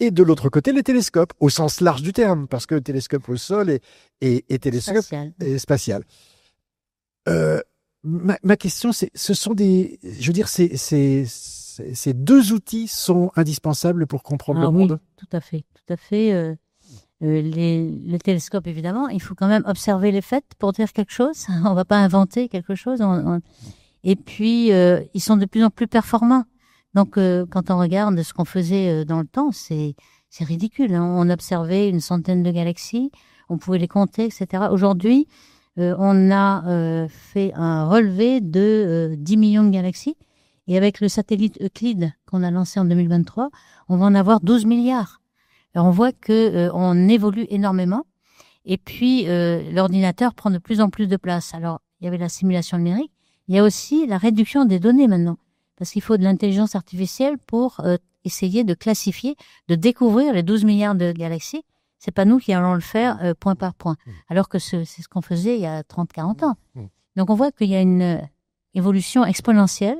et de l'autre côté, les télescopes, au sens large du terme, parce que télescope au sol et télescope spatial. Ma question, ce sont je veux dire, ces deux outils sont indispensables pour comprendre le monde. Tout à fait, tout à fait. Les télescopes, évidemment, il faut quand même observer les faits pour dire quelque chose. On va pas inventer quelque chose. Et puis, ils sont de plus en plus performants. Donc, quand on regarde ce qu'on faisait dans le temps, c'est ridicule. Hein. On observait une centaine de galaxies, on pouvait les compter, etc. Aujourd'hui, on a fait un relevé de 10 millions de galaxies. Et avec le satellite Euclide qu'on a lancé en 2023, on va en avoir 12 milliards. Alors on voit que on évolue énormément et puis l'ordinateur prend de plus en plus de place. Alors il y avait la simulation numérique, il y a aussi la réduction des données maintenant parce qu'il faut de l'intelligence artificielle pour essayer de classifier, de découvrir les 12 milliards de galaxies. C'est pas nous qui allons le faire point par point, alors que c'est ce qu'on faisait il y a 30-40 ans. Donc on voit qu'il y a une évolution exponentielle.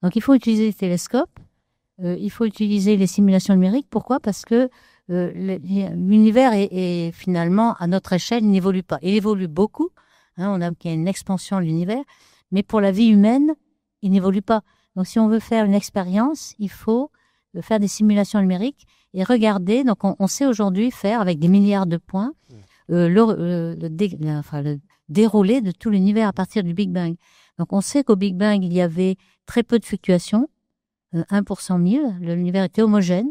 Donc il faut utiliser les télescopes, il faut utiliser les simulations numériques. Pourquoi ? Parce que l'univers est finalement, à notre échelle, il n'évolue pas. Il évolue beaucoup. Hein, qu'il y a une expansion de l'univers. Mais pour la vie humaine, il n'évolue pas. Donc, si on veut faire une expérience, il faut faire des simulations numériques et regarder. Donc, on sait aujourd'hui faire, avec des milliards de points, le déroulé de tout l'univers à partir du Big Bang. Donc, on sait qu'au Big Bang, il y avait très peu de fluctuations, 1 pour 100 000. L'univers était homogène.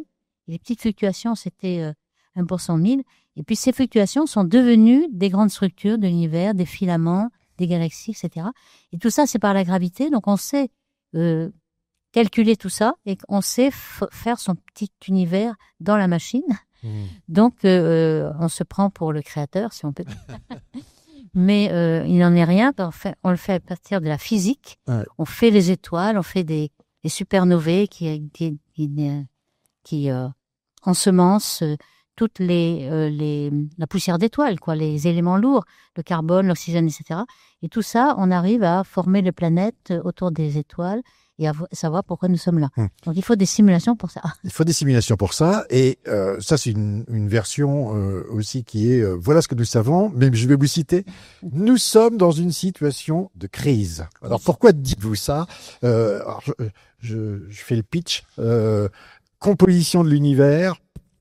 Les petites fluctuations, c'était 1 pour 100 000. Et puis, ces fluctuations sont devenues des grandes structures de l'univers, des filaments, des galaxies, etc. Et tout ça, c'est par la gravité. Donc, on sait calculer tout ça et on sait faire son petit univers dans la machine. Donc, on se prend pour le créateur, si on peut dire. Mais il n'en est rien. On le fait à partir de la physique. Ouais. On fait les étoiles, on fait des supernovae qui ensemencent toute la poussière d'étoiles, quoi, les éléments lourds, le carbone, l'oxygène, etc. Et tout ça, on arrive à former les planètes autour des étoiles et à savoir pourquoi nous sommes là. Donc, il faut des simulations pour ça. Il faut des simulations pour ça. Et ça, c'est une version aussi qui est voilà ce que nous savons, mais je vais vous citer. Nous sommes dans une situation de crise. Alors, pourquoi dites-vous ça? Alors, je fais le pitch. Composition de l'univers,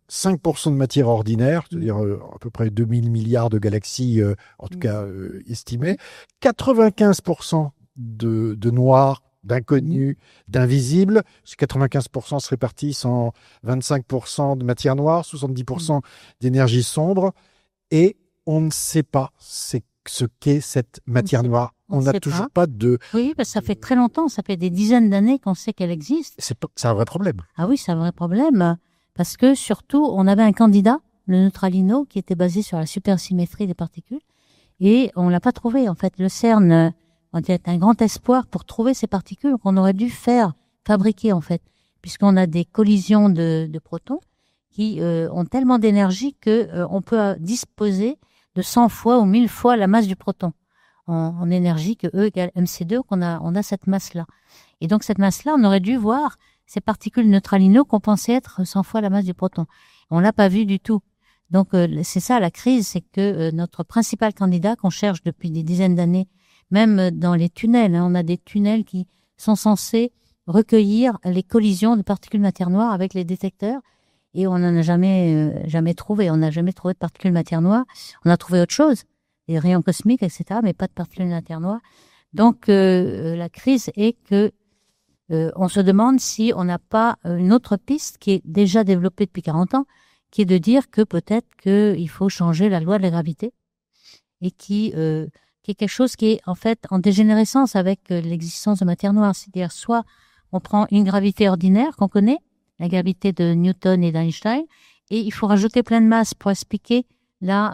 5% de matière ordinaire, c'est-à-dire à peu près 2000 milliards de galaxies, en tout cas estimées, 95% de noir, d'inconnu, d'invisible, 95% se répartissent en 25% de matière noire, 70% d'énergie sombre, et on ne sait pas ce qu'est cette matière noire. On n'a toujours pas de... Oui, parce que ça fait très longtemps, ça fait des dizaines d'années qu'on sait qu'elle existe. C'est un vrai problème. Ah oui, c'est un vrai problème, parce que surtout, on avait un candidat, le neutralino, qui était basé sur la supersymétrie des particules, et on l'a pas trouvé. En fait, le CERN était un grand espoir pour trouver ces particules qu'on aurait dû fabriquer, en fait, puisqu'on a des collisions de protons qui ont tellement d'énergie que on peut disposer de 100 fois ou 1000 fois la masse du proton. en énergie que E égale mc2, on a cette masse-là. Et donc cette masse-là, on aurait dû voir ces particules neutralinos qu'on pensait être 100 fois la masse du proton. On l'a pas vu du tout. Donc c'est ça la crise, c'est que notre principal candidat qu'on cherche depuis des dizaines d'années, même dans les tunnels, on a des tunnels qui sont censés recueillir les collisions de particules matière noire avec les détecteurs, et on n'en a jamais trouvé. On n'a jamais trouvé de particules matière noire. On a trouvé autre chose, des rayons cosmiques, etc., mais pas de particules matière noire. Donc la crise est que on se demande si on n'a pas une autre piste qui est déjà développée depuis 40 ans, qui est de dire que peut-être qu'il faut changer la loi de la gravité, et qui est quelque chose qui est en fait en dégénérescence avec l'existence de matière noire. C'est-à-dire soit on prend une gravité ordinaire qu'on connaît, la gravité de Newton et d'Einstein, et il faut rajouter plein de masse pour expliquer la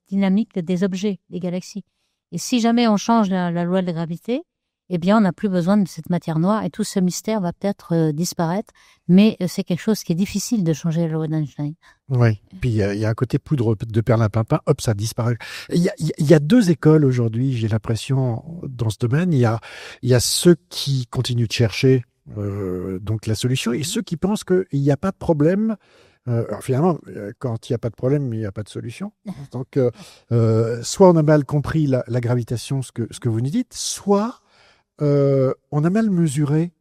dynamique des objets, des galaxies. Et si jamais on change la loi de la gravité, eh bien, on n'a plus besoin de cette matière noire et tout ce mystère va peut-être disparaître. Mais c'est quelque chose qui est difficile de changer la loi d'Einstein. Oui, puis il y a un côté poudre de perlimpinpin, hop, ça disparaît. Il y a deux écoles aujourd'hui, j'ai l'impression, dans ce domaine. Il y a ceux qui continuent de chercher donc la solution et ceux qui pensent qu'il n'y a pas de problème. Alors finalement, quand il n'y a pas de problème, il n'y a pas de solution. Donc, soit on a mal compris la gravitation, ce que vous nous dites, soit on a mal mesuré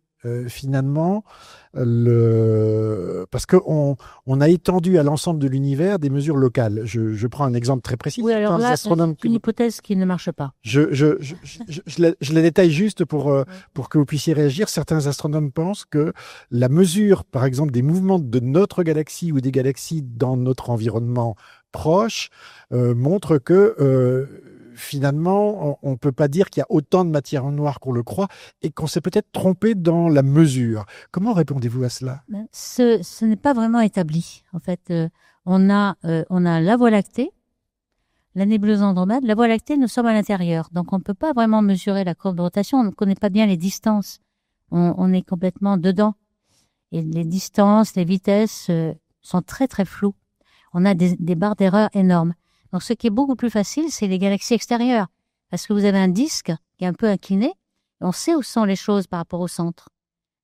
finalement parce qu'on a étendu à l'ensemble de l'univers des mesures locales. Je prends un exemple très précis. Oui, alors là, c'est une hypothèse qui ne marche pas. Je la détaille juste pour que vous puissiez réagir. Certains astronomes pensent que la mesure, par exemple, des mouvements de notre galaxie ou des galaxies dans notre environnement proche montre que finalement, on ne peut pas dire qu'il y a autant de matière noire qu'on le croit et qu'on s'est peut-être trompé dans la mesure. Comment répondez-vous à cela ? Ce n'est pas vraiment établi. En fait, on a la Voie lactée, la nébuleuse Andromède. La Voie lactée, nous sommes à l'intérieur. Donc, on ne peut pas vraiment mesurer la courbe de rotation. On ne connaît pas bien les distances. On est complètement dedans. Et les distances, les vitesses sont très, très floues. On a des barres d'erreur énormes. Donc, ce qui est beaucoup plus facile, c'est les galaxies extérieures. Parce que vous avez un disque qui est un peu incliné. On sait où sont les choses par rapport au centre.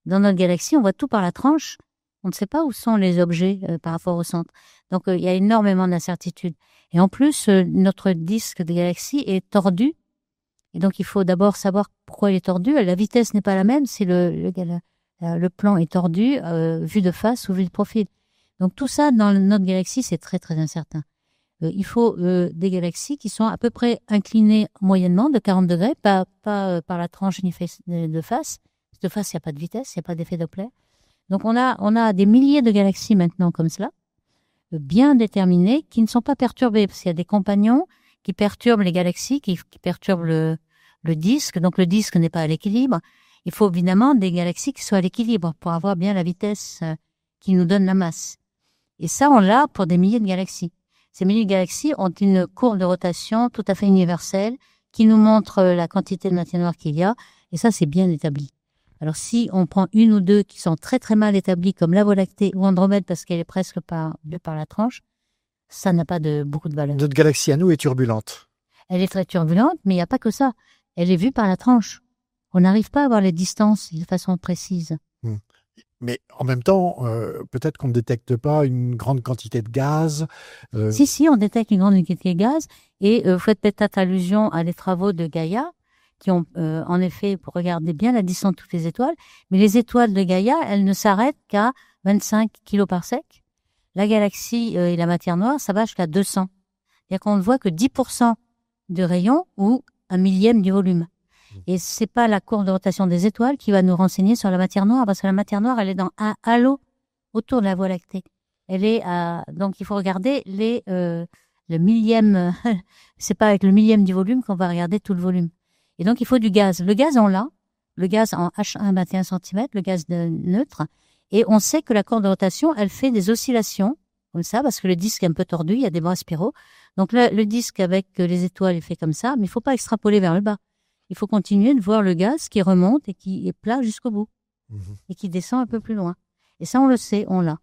Dans notre galaxie, on voit tout par la tranche. On ne sait pas où sont les objets par rapport au centre. Donc, il y a énormément d'incertitudes. Et en plus, notre disque de galaxie est tordu. Et donc, il faut d'abord savoir pourquoi il est tordu. La vitesse n'est pas la même si le plan est tordu, vu de face ou vu de profil. Donc, tout ça, dans notre galaxie, c'est très, très incertain. Il faut des galaxies qui sont à peu près inclinées moyennement de 40 degrés, pas par la tranche ni de face. De face, il n'y a pas de vitesse, il n'y a pas d'effet Doppler. Donc, on a des milliers de galaxies maintenant comme cela, bien déterminées, qui ne sont pas perturbées, parce qu'il y a des compagnons qui perturbent les galaxies, qui perturbent le disque. Donc, le disque n'est pas à l'équilibre. Il faut évidemment des galaxies qui soient à l'équilibre pour avoir bien la vitesse qui nous donne la masse. Et ça, on l'a pour des milliers de galaxies. Ces milliers de galaxies ont une courbe de rotation tout à fait universelle qui nous montre la quantité de matière noire qu'il y a. Et ça, c'est bien établi. Alors, si on prend une ou deux qui sont très, très mal établies, comme la Voie lactée ou Andromède, parce qu'elle est presque par la tranche, ça n'a pas beaucoup de valeur. Notre galaxie à nous est turbulente. Elle est très turbulente, mais il n'y a pas que ça. Elle est vue par la tranche. On n'arrive pas à voir les distances de façon précise. Mais en même temps, peut-être qu'on ne détecte pas une grande quantité de gaz. Si, on détecte une grande quantité de gaz. Et vous faites peut-être allusion à des travaux de Gaïa, qui ont en effet pour regarder bien la distance de toutes les étoiles. Mais les étoiles de Gaïa, elles ne s'arrêtent qu'à 25 kiloparsecs. La galaxie et la matière noire, ça va jusqu'à 200. C'est-à-dire qu'on ne voit que 10% de rayon ou un millième du volume. Et c'est pas la courbe de rotation des étoiles qui va nous renseigner sur la matière noire, parce que la matière noire, elle est dans un halo autour de la Voie lactée. Elle est donc il faut regarder le millième, c'est pas avec le millième du volume qu'on va regarder tout le volume. Et donc il faut du gaz. Le gaz, on l'a. Le gaz en H1 21 cm, le gaz neutre. Et on sait que la courbe de rotation, elle fait des oscillations, comme ça, parce que le disque est un peu tordu, il y a des bras spiraux. Donc le disque avec les étoiles, il fait comme ça, mais il faut pas extrapoler vers le bas. Il faut continuer de voir le gaz qui remonte et qui est plat jusqu'au bout. Et qui descend un peu plus loin. Et ça, on le sait, on l'a.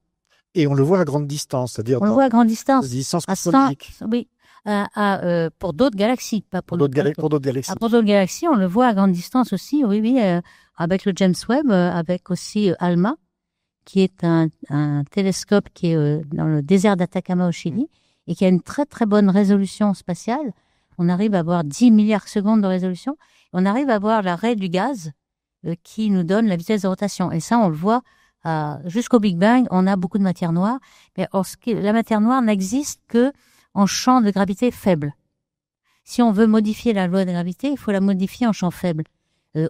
Et on le voit à grande distance, c'est-à-dire on le voit à grande distance. Distance cosmologique. Oui. pour d'autres galaxies, pas pour d'autres galaxies. Pour d'autres galaxies, on le voit à grande distance aussi, oui, avec le James Webb, avec aussi ALMA, qui est un télescope qui est dans le désert d'Atacama au Chili et qui a une très très bonne résolution spatiale. On arrive à avoir 10 milliards secondes de résolution. On arrive à voir l'arrêt du gaz qui nous donne la vitesse de rotation. Et ça, on le voit jusqu'au Big Bang, on a beaucoup de matière noire. Mais la matière noire n'existe que en champ de gravité faible. Si on veut modifier la loi de gravité, il faut la modifier en champ faible.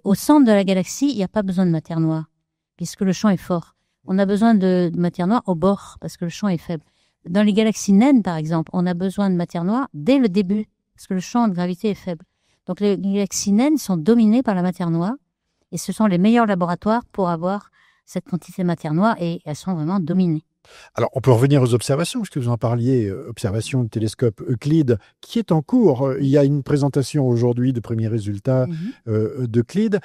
Au centre de la galaxie, il n'y a pas besoin de matière noire, puisque le champ est fort. On a besoin de matière noire au bord, parce que le champ est faible. Dans les galaxies naines, par exemple, on a besoin de matière noire dès le début, parce que le champ de gravité est faible. Donc les galaxies naines sont dominées par la matière noire, et ce sont les meilleurs laboratoires pour avoir cette quantité de matière noire, et elles sont vraiment dominées. Alors, on peut revenir aux observations, puisque vous en parliez, observation du télescope Euclide, qui est en cours. Il y a une présentation aujourd'hui de premiers résultats d'Euclide.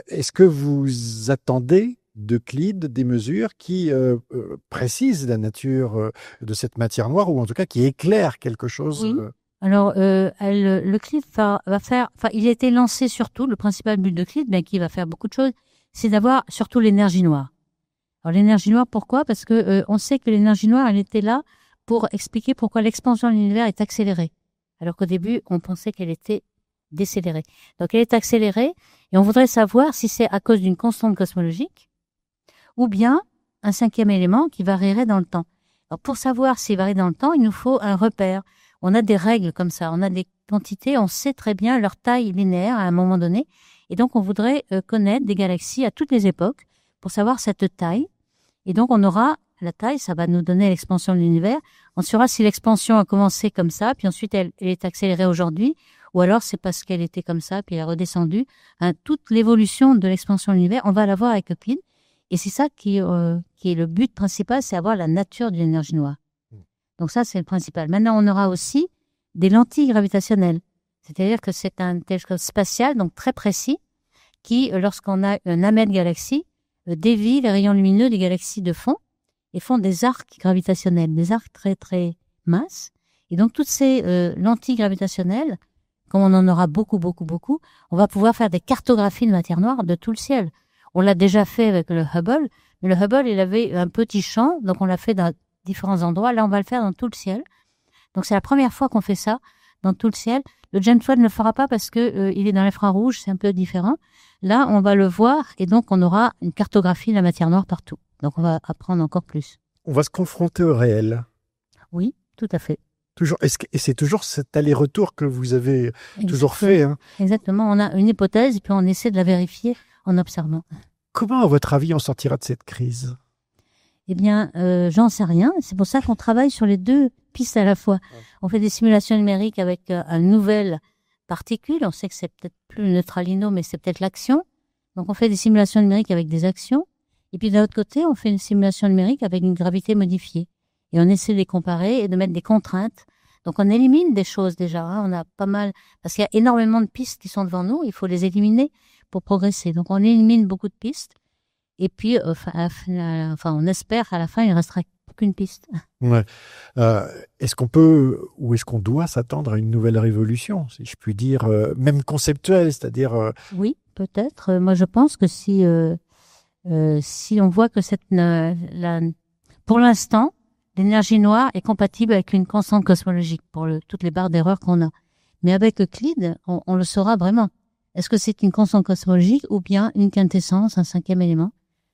Est-ce que vous attendez d'Euclide des mesures qui précisent la nature de cette matière noire, ou en tout cas qui éclairent quelque chose? Oui. Alors, l'Euclide va faire... Enfin, il a été lancé surtout, le principal but d'Euclide, mais qui va faire beaucoup de choses, c'est d'avoir surtout l'énergie noire. Alors l'énergie noire, pourquoi? Parce que on sait que l'énergie noire, elle était là pour expliquer pourquoi l'expansion de l'univers est accélérée, alors qu'au début, on pensait qu'elle était décélérée. Donc elle est accélérée, et on voudrait savoir si c'est à cause d'une constante cosmologique, ou bien un cinquième élément qui varierait dans le temps. Alors pour savoir s'il varie dans le temps, il nous faut un repère. On a des règles comme ça, on a des quantités, on sait très bien leur taille linéaire à un moment donné, et donc on voudrait connaître des galaxies à toutes les époques, pour savoir cette taille. Et donc, on aura la taille, ça va nous donner l'expansion de l'univers. On saura si l'expansion a commencé comme ça, puis ensuite elle est accélérée aujourd'hui, ou alors c'est parce qu'elle était comme ça, puis elle est redescendue. Toute l'évolution de l'expansion de l'univers, on va la voir avec Euclide. Et c'est ça qui est le but principal, c'est avoir la nature de l'énergie noire. Donc ça, c'est le principal. Maintenant, on aura aussi des lentilles gravitationnelles. C'est-à-dire que c'est un télescope spatial, donc très précis, qui, lorsqu'on a un amas de galaxies, dévie les rayons lumineux des galaxies de fond et font des arcs gravitationnels, des arcs très très minces. Et donc toutes ces lentilles gravitationnelles, comme on en aura beaucoup, on va pouvoir faire des cartographies de matière noire de tout le ciel. On l'a déjà fait avec le Hubble, mais le Hubble, il avait un petit champ, donc on l'a fait dans différents endroits. Là, on va le faire dans tout le ciel. Donc c'est la première fois qu'on fait ça dans tout le ciel. Le James Webb ne le fera pas parce que il est dans l'infrarouge, c'est un peu différent. Là, on va le voir et donc on aura une cartographie de la matière noire partout. Donc on va apprendre encore plus. On va se confronter au réel. Oui, tout à fait. Toujours. Et c'est toujours cet aller-retour que vous avez toujours fait. Hein. Exactement. On a une hypothèse et puis on essaie de la vérifier en observant. Comment, à votre avis, on sortira de cette crise? Eh bien, j'en sais rien. C'est pour ça qu'on travaille sur les deux pistes à la fois. Ouais. On fait des simulations numériques avec une nouvelle particule. On sait que c'est peut-être plus le neutralino, mais c'est peut-être l'action. Donc, on fait des simulations numériques avec des actions. Et puis, d'un autre côté, on fait une simulation numérique avec une gravité modifiée. Et on essaie de les comparer et de mettre des contraintes. Donc, on élimine des choses déjà. Hein. On a pas mal... Parce qu'il y a énormément de pistes qui sont devant nous. Il faut les éliminer pour progresser. Donc, on élimine beaucoup de pistes. Et puis, on espère qu'à la fin, il ne restera qu'une piste. Ouais. Est-ce qu'on peut ou est-ce qu'on doit s'attendre à une nouvelle révolution, si je puis dire, même conceptuelle, c'est-à-dire... Oui, peut-être. Moi, je pense que si on voit que pour l'instant, l'énergie noire est compatible avec une constante cosmologique pour toutes les barres d'erreur qu'on a. Mais avec Euclide, on le saura vraiment. Est-ce que c'est une constante cosmologique ou bien une quintessence, un cinquième élément?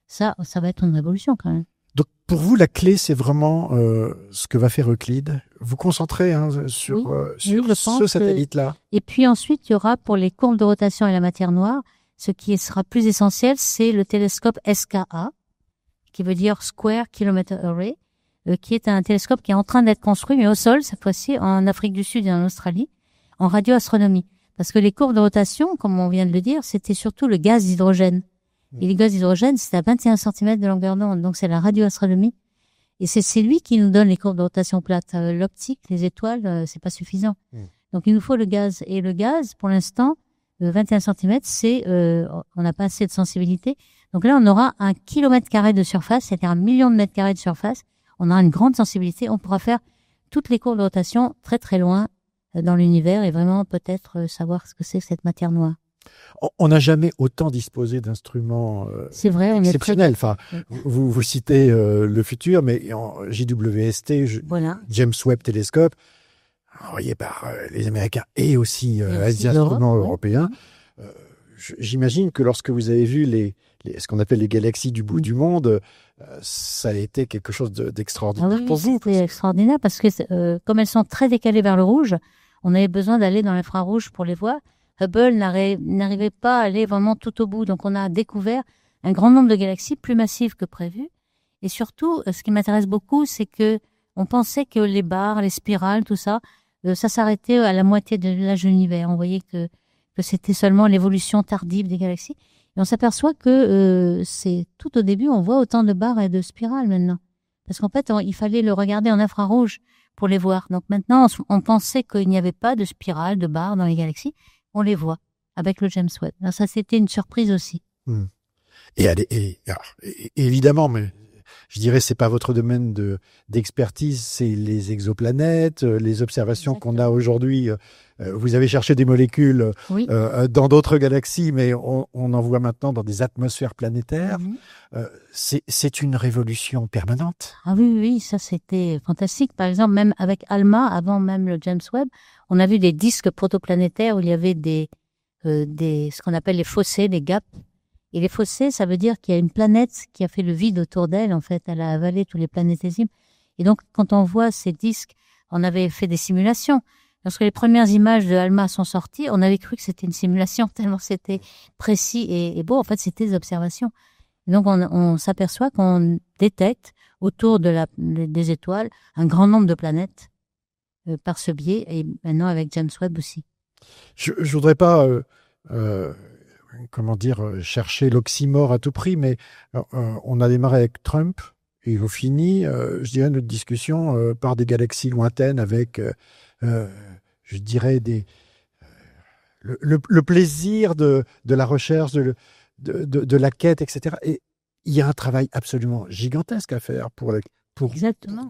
Ça va être une révolution quand même. Donc pour vous, la clé, c'est vraiment ce que va faire Euclide. Vous concentrez sur ce satellite-là. Et puis ensuite, il y aura pour les courbes de rotation et la matière noire, ce qui sera plus essentiel, c'est le télescope SKA, qui veut dire Square Kilometer Array, qui est un télescope qui est en train d'être construit, mais au sol, cette fois-ci, en Afrique du Sud et en Australie, en radioastronomie. Parce que les courbes de rotation, comme on vient de le dire, c'était surtout le gaz d'hydrogène. Et les gaz d'hydrogène, c'est à 21 cm de longueur d'onde. Donc, c'est la radioastronomie. Et c'est lui qui nous donne les courbes de rotation plates. L'optique, les étoiles, c'est pas suffisant. Donc, il nous faut le gaz. Et le gaz, pour l'instant, 21 cm, on n'a pas assez de sensibilité. Donc là, on aura 1 km² de surface, c'est-à-dire 1 million de mètres carrés de surface. On aura une grande sensibilité. On pourra faire toutes les courbes de rotation très, très loin dans l'univers et vraiment peut-être savoir ce que c'est cette matière noire. On n'a jamais autant disposé d'instruments C'est vrai, on est exceptionnels. Enfin, vous citez le futur, mais en JWST, voilà. James Webb Télescope, envoyé par les Américains et aussi des instruments européens. J'imagine que lorsque vous avez vu ce qu'on appelle les galaxies du bout du monde, ça a été quelque chose d'extraordinaire pour vous. C'était extraordinaire parce que comme elles sont très décalées vers le rouge, on avait besoin d'aller dans l'infrarouge pour les voir. Hubble n'arrivait pas à aller vraiment tout au bout. Donc, on a découvert un grand nombre de galaxies plus massives que prévu. Et surtout, ce qui m'intéresse beaucoup, c'est que on pensait que les barres, les spirales, tout ça, ça s'arrêtait à la moitié de l'âge de l'univers. On voyait que c'était seulement l'évolution tardive des galaxies. Et on s'aperçoit que c'est tout au début, on voit autant de barres et de spirales maintenant. Parce qu'en fait, il fallait le regarder en infrarouge pour les voir. Donc maintenant, on pensait qu'il n'y avait pas de spirales, de barres dans les galaxies. On les voit avec le James Webb. Alors ça, c'était une surprise aussi. Et évidemment, mais je dirais c'est pas votre domaine d'expertise, c'est les exoplanètes, les observations qu'on a aujourd'hui. Vous avez cherché des molécules dans d'autres galaxies, mais on en voit maintenant dans des atmosphères planétaires. C'est une révolution permanente. Ah oui, ça c'était fantastique. Par exemple, même avec ALMA, avant même le James Webb, on a vu des disques protoplanétaires où il y avait ce qu'on appelle les fossés, les gaps. Et les fossés, ça veut dire qu'il y a une planète qui a fait le vide autour d'elle. En fait, elle a avalé tous les planétésimes. Et donc, quand on voit ces disques, on avait fait des simulations. Lorsque les premières images de ALMA sont sorties, on avait cru que c'était une simulation tellement c'était précis et beau. En fait, c'était des observations. Et donc, on s'aperçoit qu'on détecte autour des étoiles un grand nombre de planètes par ce biais, et maintenant avec James Webb aussi. Je voudrais pas, chercher l'oxymore à tout prix, mais on a démarré avec Trump et on finit, je dirais, notre discussion par des galaxies lointaines avec, je dirais, le plaisir de la recherche, de la quête, etc. Et il y a un travail absolument gigantesque à faire pour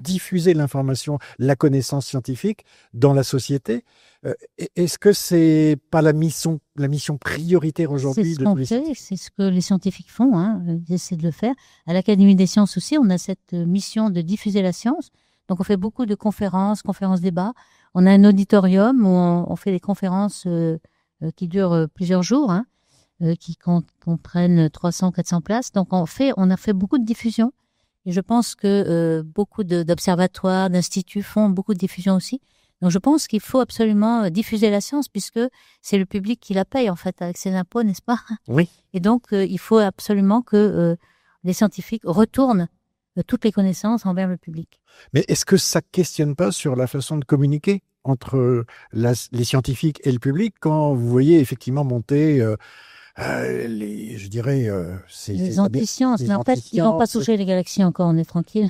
diffuser l'information, la connaissance scientifique dans la société. Est-ce que c'est pas la mission prioritaire aujourd'hui? C'est ce que les scientifiques font, ils essaient de le faire. À l'Académie des sciences aussi, on a cette mission de diffuser la science. Donc on fait beaucoup de conférences débats. On a un auditorium où on fait des conférences qui durent plusieurs jours, qui comprennent 300-400 places. Donc on a fait beaucoup de diffusion. Et je pense que beaucoup d'observatoires, d'instituts font beaucoup de diffusion aussi. Donc je pense qu'il faut absolument diffuser la science puisque c'est le public qui la paye en fait avec ses impôts, n'est-ce pas? Oui. Et donc il faut absolument que les scientifiques retournent toutes les connaissances envers le public. Mais est-ce que ça questionne pas sur la façon de communiquer entre les scientifiques et le public quand vous voyez effectivement monter les antisciences, mais en fait, ils n'ont pas touché les galaxies encore, on est tranquille.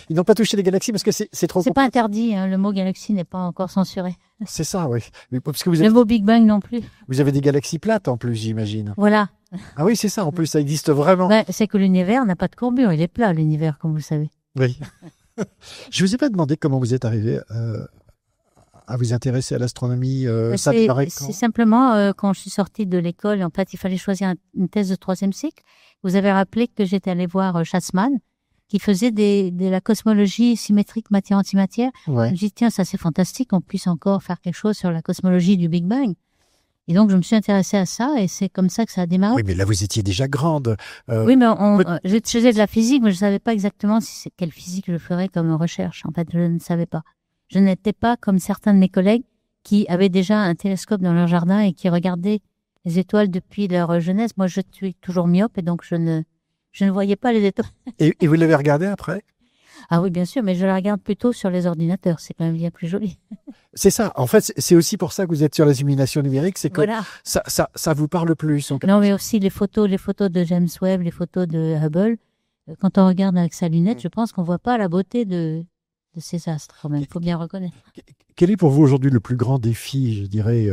Ils n'ont pas touché les galaxies parce que c'est trop... C'est pas interdit, le mot galaxie n'est pas encore censuré. C'est ça, oui. Parce que le mot Big Bang non plus. Vous avez des galaxies plates en plus, j'imagine. Voilà. Ah oui, c'est ça, en plus, ça existe vraiment. Ouais, c'est que l'univers n'a pas de courbure, il est plat, l'univers, comme vous le savez. Oui. Je vous ai pas demandé comment vous êtes arrivé à vous intéresser à l'astronomie. C'est simplement quand je suis sortie de l'école, en fait, il fallait choisir une thèse de 3e cycle. Vous avez rappelé que j'étais allée voir Schatzmann, qui faisait de la cosmologie symétrique matière-antimatière. Ouais. Je me dis, tiens, ça c'est fantastique, qu'on puisse encore faire quelque chose sur la cosmologie du Big Bang. Et donc, je me suis intéressée à ça, et c'est comme ça que ça a démarré. Oui, mais là, vous étiez déjà grande. Oui, mais je faisais de la physique, mais je savais pas exactement quelle physique je ferais comme recherche. En fait, je ne savais pas. Je n'étais pas comme certains de mes collègues qui avaient déjà un télescope dans leur jardin et qui regardaient les étoiles depuis leur jeunesse. Moi, je suis toujours myope et donc je ne voyais pas les étoiles. Et vous l'avez regardé après? Ah oui, bien sûr, mais je la regarde plutôt sur les ordinateurs. C'est quand même bien plus joli. C'est ça. En fait, c'est aussi pour ça que vous êtes sur la simulation numérique. C'est que voilà. ça vous parle plus. Non, mais aussi les photos de James Webb, les photos de Hubble. Quand on regarde avec sa lunette, je pense qu'on voit pas la beauté de ces astres, quand même. Il faut bien reconnaître. Quel est pour vous aujourd'hui le plus grand défi, je dirais?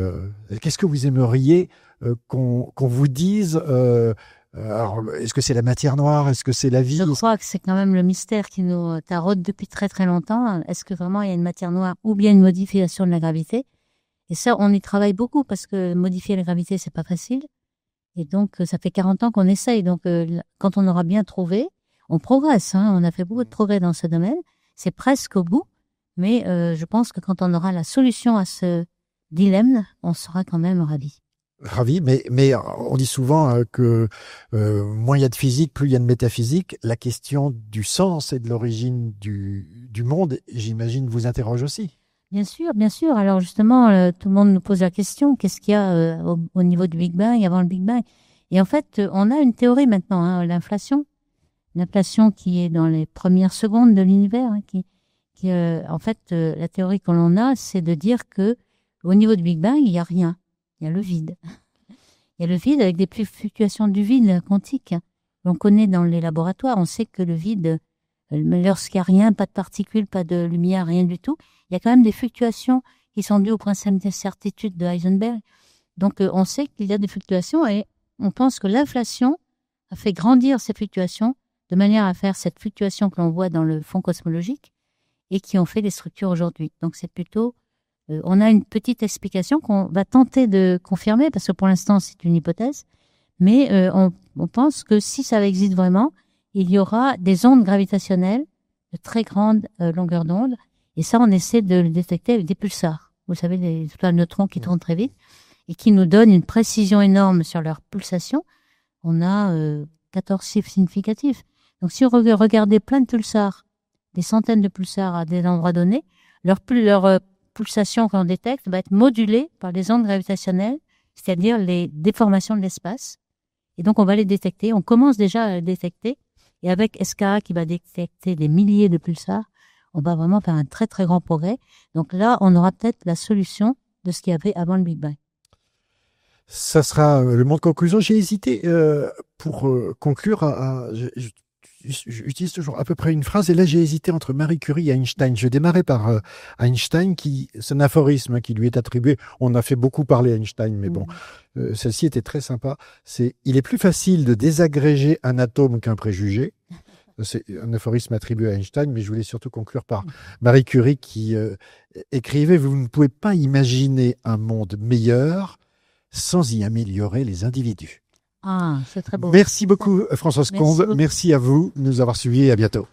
Qu'est-ce que vous aimeriez qu'on vous dise? Alors, est-ce que c'est la matière noire? Est-ce que c'est la vie? Je crois que c'est quand même le mystère qui nous taraude depuis très très longtemps. Est-ce que vraiment il y a une matière noire ou bien une modification de la gravité? Et ça, on y travaille beaucoup parce que modifier la gravité, c'est pas facile. Et donc, ça fait 40 ans qu'on essaye. Donc, quand on aura bien trouvé, on progresse. Hein, on a fait beaucoup de progrès dans ce domaine. C'est presque au bout. Mais je pense que quand on aura la solution à ce dilemme, on sera quand même ravis. Ravi, mais on dit souvent que moins il y a de physique, plus il y a de métaphysique. La question du sens et de l'origine du monde, j'imagine, vous interroge aussi. Bien sûr, bien sûr. Alors justement, tout le monde nous pose la question, qu'est-ce qu'il y a au niveau du Big Bang, avant le Big Bang? Et en fait, on a une théorie maintenant, hein, l'inflation. L'inflation qui est dans les premières secondes de l'univers, hein, en fait, la théorie que l'on a, c'est de dire que au niveau du Big Bang, il n'y a rien. Il y a le vide. Il y a le vide avec des fluctuations du vide quantique. On connaît dans les laboratoires, on sait que le vide, lorsqu'il n'y a rien, pas de particules, pas de lumière, rien du tout, il y a quand même des fluctuations qui sont dues au principe d'incertitude de Heisenberg. Donc, on sait qu'il y a des fluctuations et on pense que l'inflation a fait grandir ces fluctuations de manière à faire cette fluctuation que l'on voit dans le fond cosmologique et qui ont fait des structures aujourd'hui. Donc, c'est plutôt... on a une petite explication qu'on va tenter de confirmer parce que pour l'instant, c'est une hypothèse. Mais on pense que si ça existe vraiment, il y aura des ondes gravitationnelles de très grande longueur d'onde. Et ça, on essaie de le détecter avec des pulsars. Vous savez, des étoiles neutrons qui tournent très vite et qui nous donnent une précision énorme sur leur pulsation. On a 14 chiffres significatifs. Donc, si on regardait plein de pulsars, des centaines de pulsars à des endroits donnés, leur pulsation qu'on détecte va être modulée par les ondes gravitationnelles, c'est-à-dire les déformations de l'espace. Et donc, on va les détecter. On commence déjà à les détecter. Et avec SKA qui va détecter des milliers de pulsars, on va vraiment faire un très, très grand progrès. Donc là, on aura peut-être la solution de ce qu'il y avait avant le Big Bang. Ça sera le mot de conclusion. J'ai hésité pour conclure. J'utilise toujours à peu près une phrase. Et là, j'ai hésité entre Marie Curie et Einstein. Je démarrais par Einstein, c'est un aphorisme qui lui est attribué. On a fait beaucoup parler Einstein, mais bon, celle-ci était très sympa. Il est plus facile de désagréger un atome qu'un préjugé. C'est un aphorisme attribué à Einstein, mais je voulais surtout conclure par Marie Curie qui écrivait « Vous ne pouvez pas imaginer un monde meilleur sans y améliorer les individus ». Ah, c'est très beau. Merci beaucoup, Françoise Combe. Merci à vous de nous avoir suivis et à bientôt.